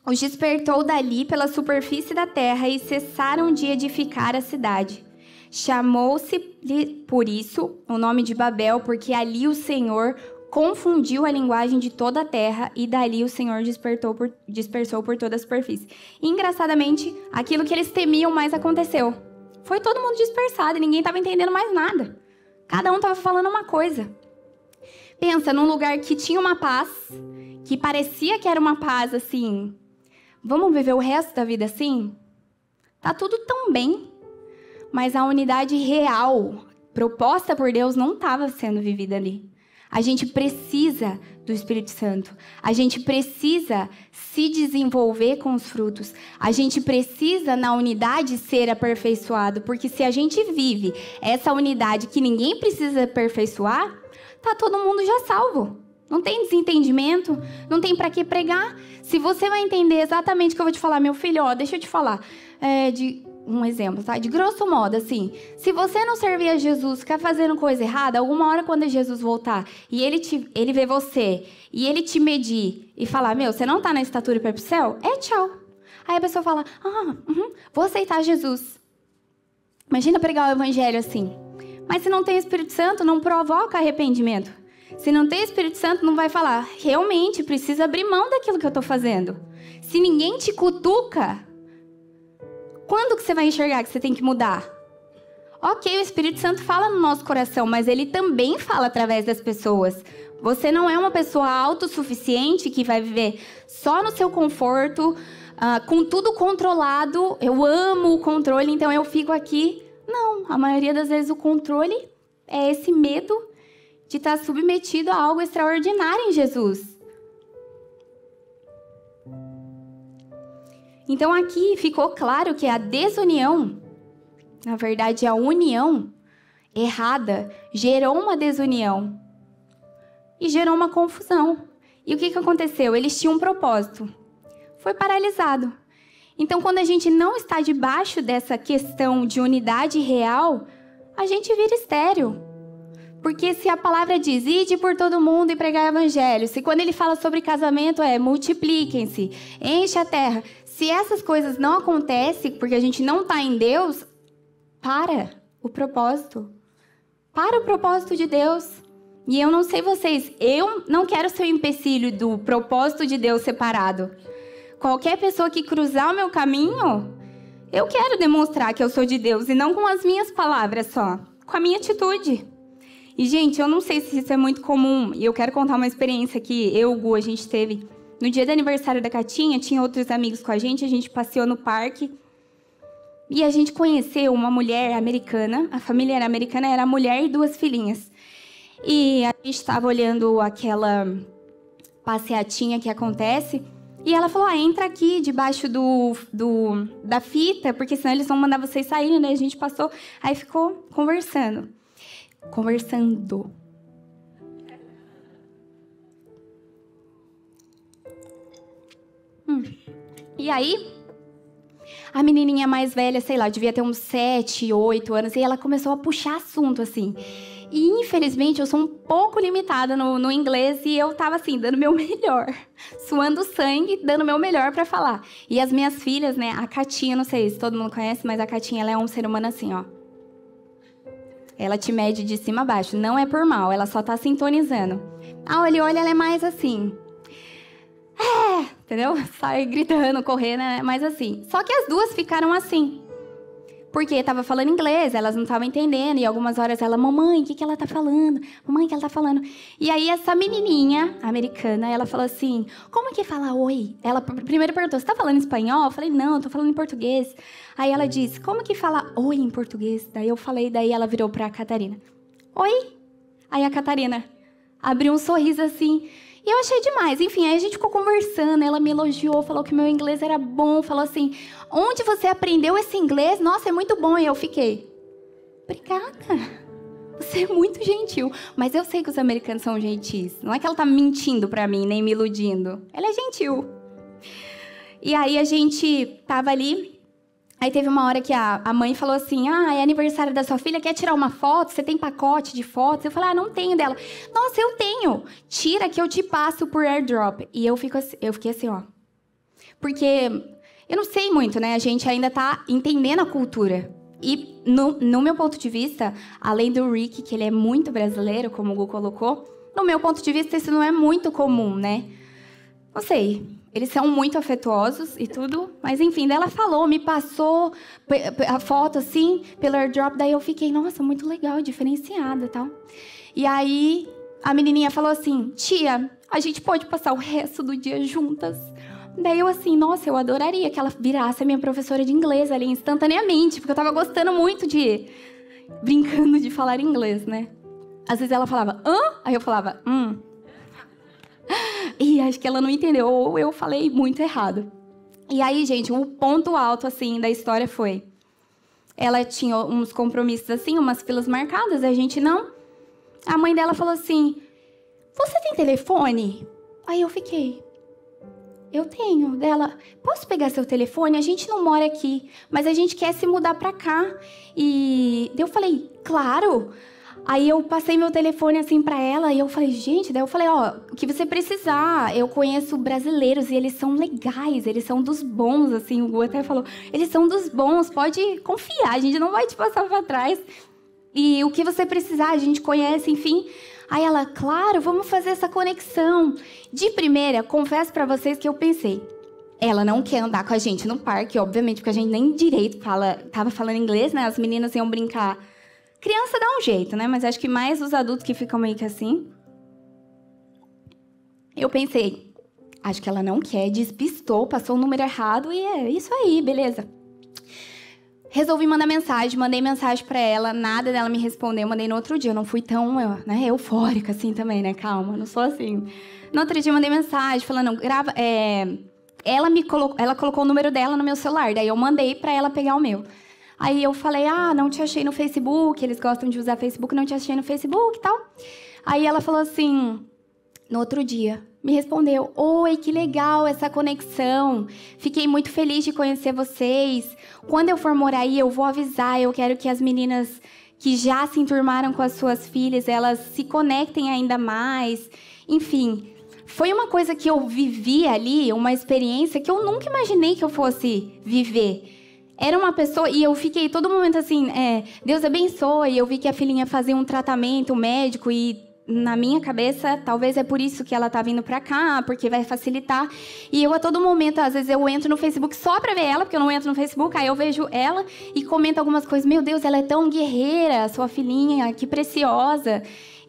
os despertou dali pela superfície da terra e cessaram de edificar a cidade. Chamou-se por isso o nome de Babel, porque ali o Senhor confundiu a linguagem de toda a terra e dali o Senhor dispersou por toda a superfície. E, engraçadamente, aquilo que eles temiam mais aconteceu. Foi todo mundo dispersado e ninguém estava entendendo mais nada. Cada um estava falando uma coisa. Pensa num lugar que tinha uma paz, que parecia que era uma paz assim. Vamos viver o resto da vida assim? Tá tudo tão bem, mas a unidade real proposta por Deus não estava sendo vivida ali. A gente precisa do Espírito Santo. A gente precisa se desenvolver com os frutos. A gente precisa, na unidade, ser aperfeiçoado. Porque se a gente vive essa unidade que ninguém precisa aperfeiçoar, tá todo mundo já salvo. Não tem desentendimento, não tem para que pregar. Se você vai entender exatamente o que eu vou te falar, meu filho, ó, deixa eu te falar. Um exemplo, tá? De grosso modo, assim, se você não servir a Jesus, ficar fazendo coisa errada, alguma hora quando Jesus voltar e ele ver você e ele te medir e falar, meu, você não tá na estatura para ir pro céu? Tchau. Aí a pessoa fala, vou aceitar Jesus. Imagina pregar o evangelho assim. Mas se não tem Espírito Santo, não provoca arrependimento. Se não tem Espírito Santo, não vai falar, realmente, precisa abrir mão daquilo que eu tô fazendo. Se ninguém te cutuca, quando que você vai enxergar que você tem que mudar? Ok, o Espírito Santo fala no nosso coração, mas ele também fala através das pessoas. Você não é uma pessoa autossuficiente que vai viver só no seu conforto, com tudo controlado. Eu amo o controle, então eu fico aqui. Não, a maioria das vezes o controle é esse medo de estar submetido a algo extraordinário em Jesus. Então aqui ficou claro que a desunião, na verdade a união errada, gerou uma desunião e gerou uma confusão. E o que aconteceu? Eles tinham um propósito. Foi paralisado. Então quando a gente não está debaixo dessa questão de unidade real, a gente vira estéril. Porque se a palavra diz, ide por todo mundo e pregar o evangelho, se quando ele fala sobre casamento multipliquem-se, enche a terra. Se essas coisas não acontecem porque a gente não está em Deus, para o propósito. Para o propósito de Deus. E eu não sei vocês, eu não quero ser o empecilho do propósito de Deus separado. Qualquer pessoa que cruzar o meu caminho, eu quero demonstrar que eu sou de Deus. E não com as minhas palavras só, com a minha atitude. E, gente, eu não sei se isso é muito comum. E eu quero contar uma experiência que eu e o Gu, a gente teve. No dia do aniversário da Catinha, tinha outros amigos com a gente passeou no parque. E a gente conheceu uma mulher americana. A família era americana, era a mulher e 2 filhinhas. E a gente estava olhando aquela passeatinha que acontece. E ela falou, entra aqui debaixo da fita, porque senão eles vão mandar vocês saírem, né? A gente passou, aí ficou conversando. E aí, a menininha mais velha, sei lá, devia ter uns 7, 8 anos, e ela começou a puxar assunto, assim. E, infelizmente, eu sou um pouco limitada no inglês, e eu tava, assim, dando meu melhor. Suando sangue, dando meu melhor pra falar. E as minhas filhas, né, a Catinha, não sei se todo mundo conhece, mas a Catinha, ela é um ser humano assim, ó. Ela te mede de cima a baixo. Não é por mal, ela só tá sintonizando. Ele olha, ela é mais assim. Entendeu? Sai gritando, correndo, né? Mas assim. Só que as 2 ficaram assim. Porque tava falando inglês, elas não estavam entendendo. E algumas horas ela, mamãe, o que ela tá falando? Mamãe, o que ela tá falando? E aí essa menininha americana, ela falou assim, como que fala oi? Ela primeiro perguntou, você tá falando espanhol? Eu falei, não, eu tô falando em português. Aí ela disse, como que fala oi em português? Daí eu falei, daí ela virou pra Catarina. Oi? Aí a Catarina abriu um sorriso assim. E eu achei demais. Enfim, aí a gente ficou conversando, ela me elogiou, falou que meu inglês era bom, falou assim, onde você aprendeu esse inglês? Nossa, é muito bom. E eu fiquei, obrigada. Você é muito gentil. Mas eu sei que os americanos são gentis. Não é que ela tá mentindo pra mim, nem me iludindo. Ela é gentil. E aí a gente tava ali. Aí teve uma hora que a mãe falou assim, é aniversário da sua filha, quer tirar uma foto? Você tem pacote de fotos? Eu falei, não tenho dela. Nossa, eu tenho. Tira que eu te passo por airdrop. E eu fiquei assim, ó. Porque eu não sei muito, né? A gente ainda tá entendendo a cultura. E no meu ponto de vista, além do Rick, que ele é muito brasileiro, como o Gu colocou, no meu ponto de vista, isso não é muito comum, né? Não sei. Eles são muito afetuosos e tudo. Mas, enfim, daí ela falou, me passou a foto, assim, pelo airdrop. Daí eu fiquei, nossa, muito legal, diferenciada e tal. E aí, a menininha falou assim, tia, a gente pode passar o resto do dia juntas? Daí eu assim, nossa, eu adoraria que ela virasse a minha professora de inglês ali instantaneamente, porque eu tava gostando muito brincando de falar inglês, né? Às vezes ela falava, hã? Aí eu falava, E acho que ela não entendeu, ou eu falei muito errado. E aí, gente, o ponto alto, assim, da história foi... Ela tinha uns compromissos, assim, umas filas marcadas, a gente não. A mãe dela falou assim, você tem telefone? Aí eu fiquei, eu tenho. Dela, posso pegar seu telefone? A gente não mora aqui, mas a gente quer se mudar pra cá. E eu falei, claro. Aí eu passei meu telefone assim pra ela e eu falei, gente, daí eu falei, ó, o que você precisar, eu conheço brasileiros e eles são legais, eles são dos bons, assim, o Gu até falou, eles são dos bons, pode confiar, a gente não vai te passar pra trás. E o que você precisar, a gente conhece, enfim. Aí ela, claro, vamos fazer essa conexão. De primeira, confesso pra vocês que eu pensei, ela não quer andar com a gente no parque, obviamente, porque a gente nem direito tava falando inglês, né, as meninas iam brincar. Criança dá um jeito, né? Mas acho que mais os adultos que ficam meio que assim. Eu pensei, acho que ela não quer, despistou, passou o número errado e é isso aí, beleza. Resolvi mandar mensagem, mandei mensagem pra ela, nada dela me responder, eu mandei no outro dia. Eu não fui tão, né, eufórica assim também, né? Calma, não sou assim. No outro dia eu mandei mensagem falando, grava... Ela colocou o número dela no meu celular, daí eu mandei pra ela pegar o meu. Aí eu falei, não te achei no Facebook, eles gostam de usar Facebook, não te achei no Facebook e tal. Aí ela falou assim, no outro dia, me respondeu, oi, que legal essa conexão, fiquei muito feliz de conhecer vocês. Quando eu for morar aí, eu vou avisar, eu quero que as meninas que já se enturmaram com as suas filhas, elas se conectem ainda mais. Enfim, foi uma coisa que eu vivi ali, uma experiência que eu nunca imaginei que eu fosse viver. Era uma pessoa, e eu fiquei todo momento assim, Deus abençoe, e eu vi que a filhinha fazia um tratamento médico, e na minha cabeça, talvez é por isso que ela tá vindo pra cá, porque vai facilitar. E eu a todo momento, às vezes eu entro no Facebook só pra ver ela, porque eu não entro no Facebook, aí eu vejo ela e comento algumas coisas, meu Deus, ela é tão guerreira, sua filhinha, que preciosa.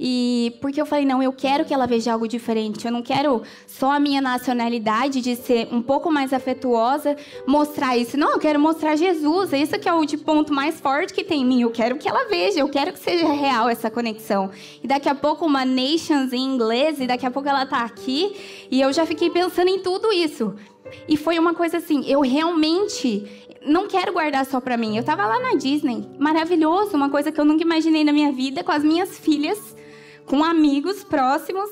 E porque eu falei, não, eu quero que ela veja algo diferente. Eu não quero só a minha nacionalidade de ser um pouco mais afetuosa, mostrar isso. Não, eu quero mostrar Jesus. Esse que é o ponto mais forte que tem em mim. Eu quero que ela veja, eu quero que seja real essa conexão. E daqui a pouco uma Nations em inglês, e daqui a pouco ela tá aqui. E eu já fiquei pensando em tudo isso. E foi uma coisa assim, eu realmente... não quero guardar só pra mim. Eu tava lá na Disney, maravilhoso, uma coisa que eu nunca imaginei na minha vida, com as minhas filhas, com amigos próximos,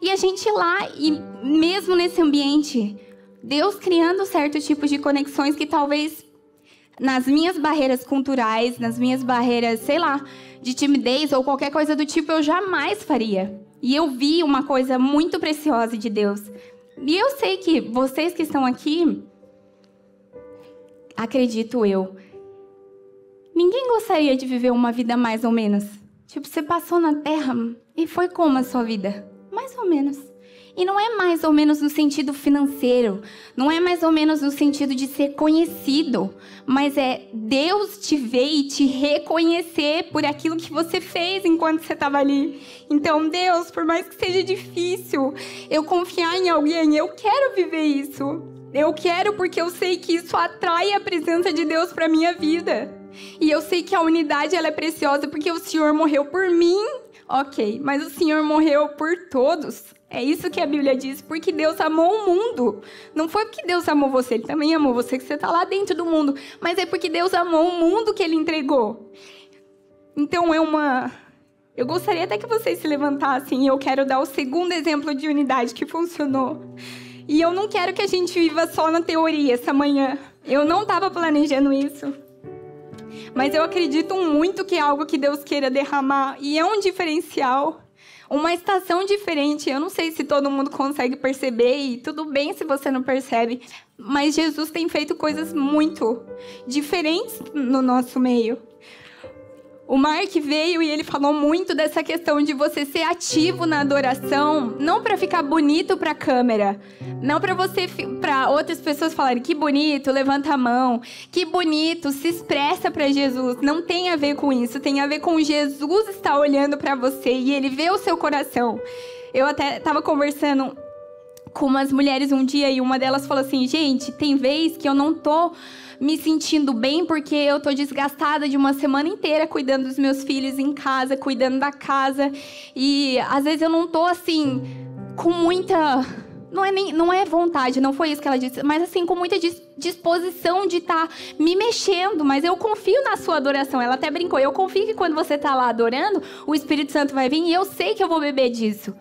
e a gente lá, e mesmo nesse ambiente, Deus criando certos tipos de conexões que talvez nas minhas barreiras culturais, nas minhas barreiras, sei lá, de timidez ou qualquer coisa do tipo, eu jamais faria. E eu vi uma coisa muito preciosa de Deus. E eu sei que vocês que estão aqui, acredito eu, ninguém gostaria de viver uma vida mais ou menos. Tipo, você passou na Terra e foi como a sua vida? Mais ou menos. E não é mais ou menos no sentido financeiro, não é mais ou menos no sentido de ser conhecido, mas é Deus te ver e te reconhecer por aquilo que você fez enquanto você estava ali. Então, Deus, por mais que seja difícil eu confiar em alguém, eu quero viver isso. Eu quero porque eu sei que isso atrai a presença de Deus para minha vida. E eu sei que a unidade ela é preciosa porque o Senhor morreu por mim. Ok, mas o Senhor morreu por todos. É isso que a Bíblia diz, porque Deus amou o mundo. Não foi porque Deus amou você, Ele também amou você, que você está lá dentro do mundo. Mas é porque Deus amou o mundo que Ele entregou. Então eu gostaria até que vocês se levantassem e eu quero dar o segundo exemplo de unidade que funcionou. E eu não quero que a gente viva só na teoria essa manhã. Eu não estava planejando isso. Mas eu acredito muito que é algo que Deus queira derramar. E é um diferencial. Uma estação diferente. Eu não sei se todo mundo consegue perceber. E tudo bem se você não percebe. Mas Jesus tem feito coisas muito diferentes no nosso meio. O Mark veio e ele falou muito dessa questão de você ser ativo na adoração, não para ficar bonito para a câmera, não para outras pessoas falarem que bonito, levanta a mão, que bonito, se expressa para Jesus. Não tem a ver com isso, tem a ver com Jesus estar olhando para você e ele vê o seu coração. Eu até estava conversando com umas mulheres um dia e uma delas falou assim: gente, tem vez que eu não tô me sentindo bem porque eu tô desgastada de uma semana inteira cuidando dos meus filhos em casa, cuidando da casa. E às vezes eu não tô assim, com muita... Não é vontade, não foi isso que ela disse, mas assim, com muita disposição de estar me mexendo. Mas eu confio na sua adoração. Ela até brincou, eu confio que quando você tá lá adorando, o Espírito Santo vai vir e eu sei que eu vou beber disso.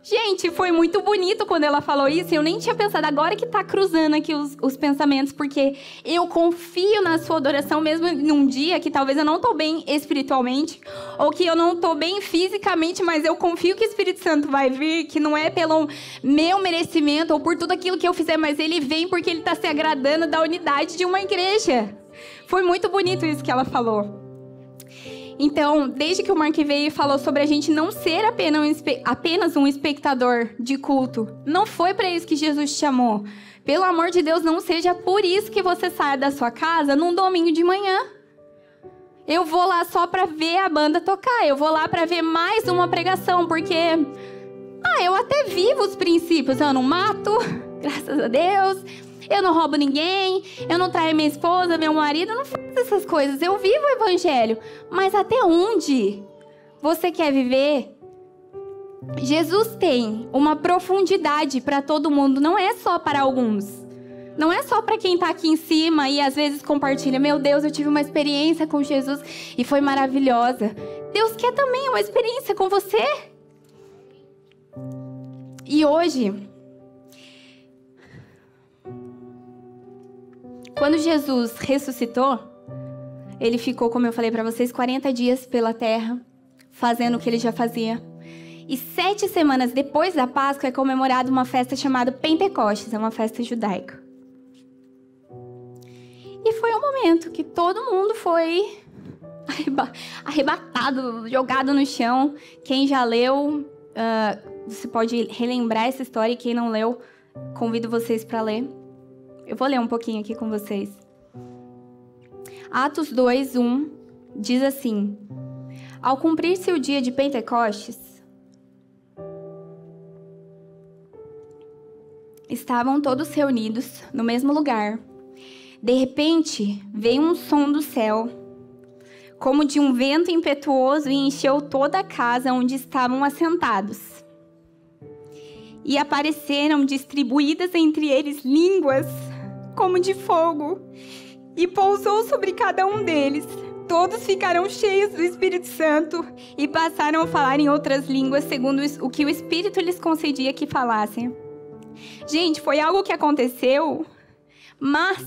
Gente, foi muito bonito quando ela falou isso. Eu nem tinha pensado, agora que tá cruzando aqui os pensamentos, porque eu confio na sua adoração, mesmo num dia que talvez eu não tô bem espiritualmente, ou que eu não tô bem fisicamente, mas eu confio que o Espírito Santo vai vir, que não é pelo meu merecimento ou por tudo aquilo que eu fizer, mas ele vem porque ele tá se agradando da unidade de uma igreja. Foi muito bonito isso que ela falou. Então, desde que o Mark veio e falou sobre a gente não ser apenas um espectador de culto, não foi para isso que Jesus te chamou. Pelo amor de Deus, não seja por isso que você saia da sua casa num domingo de manhã. Eu vou lá só para ver a banda tocar, eu vou lá para ver mais uma pregação, porque eu até vivo os princípios, eu não mato, graças a Deus. Eu não roubo ninguém, eu não traio minha esposa, meu marido, eu não faço essas coisas. Eu vivo o evangelho. Mas até onde você quer viver? Jesus tem uma profundidade para todo mundo, não é só para alguns. Não é só para quem está aqui em cima e às vezes compartilha. Meu Deus, eu tive uma experiência com Jesus e foi maravilhosa. Deus quer também uma experiência com você. E hoje... Quando Jesus ressuscitou, ele ficou, como eu falei para vocês, 40 dias pela terra, fazendo o que ele já fazia. E 7 semanas depois da Páscoa é comemorada uma festa chamada Pentecostes, é uma festa judaica. E foi um momento que todo mundo foi arrebatado, jogado no chão. Quem já leu, você pode relembrar essa história, e quem não leu, convido vocês para ler. Eu vou ler um pouquinho aqui com vocês. Atos 2:1 diz assim: ao cumprir-se o dia de Pentecostes, estavam todos reunidos no mesmo lugar. De repente, veio um som do céu, como de um vento impetuoso, e encheu toda a casa onde estavam assentados. E apareceram distribuídas entre eles línguas como de fogo, e pousou sobre cada um deles. Todos ficaram cheios do Espírito Santo e passaram a falar em outras línguas, segundo o que o Espírito lhes concedia que falassem. Gente, foi algo que aconteceu, mas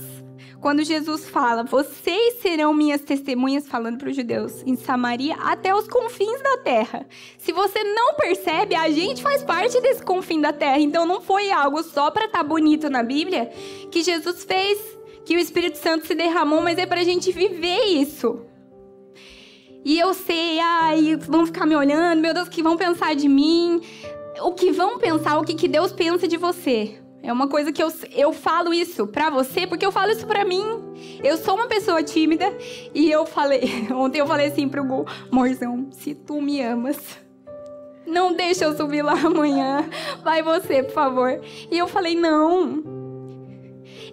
quando Jesus fala, vocês serão minhas testemunhas, falando para os judeus, em Samaria até os confins da terra. Se você não percebe, a gente faz parte desse confim da terra. Então não foi algo só para estar bonito na Bíblia que Jesus fez, que o Espírito Santo se derramou, mas é para a gente viver isso. E eu sei, vão ficar me olhando, meu Deus, o que vão pensar de mim? O que vão pensar, o que Deus pensa de você? É uma coisa que eu falo isso pra você, porque eu falo isso pra mim. Eu sou uma pessoa tímida e ontem eu falei assim pro Gu: amorzão, se tu me amas, não deixa eu subir lá amanhã, vai você, por favor. E eu falei: não,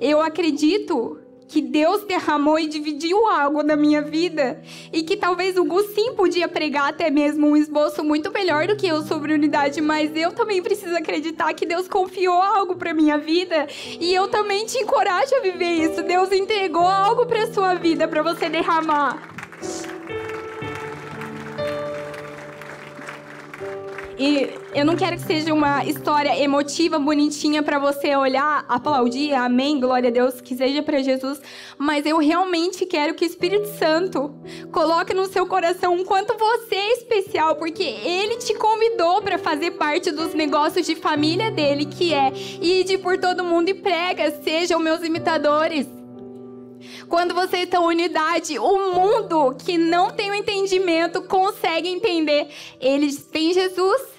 eu acredito que Deus derramou e dividiu algo na minha vida, e que talvez o Gu sim podia pregar até mesmo um esboço muito melhor do que eu sobre unidade, mas eu também preciso acreditar que Deus confiou algo para minha vida, e eu também te encorajo a viver isso. Deus entregou algo para sua vida, para você derramar. E eu não quero que seja uma história emotiva, bonitinha para você olhar, aplaudir, amém, glória a Deus, que seja para Jesus. Mas eu realmente quero que o Espírito Santo coloque no seu coração o quanto você é especial, porque Ele te convidou para fazer parte dos negócios de família dele, que é ide por todo mundo e prega, sejam meus imitadores. Quando você está em unidade, o mundo que não tem o entendimento consegue entender. Eles têm Jesus.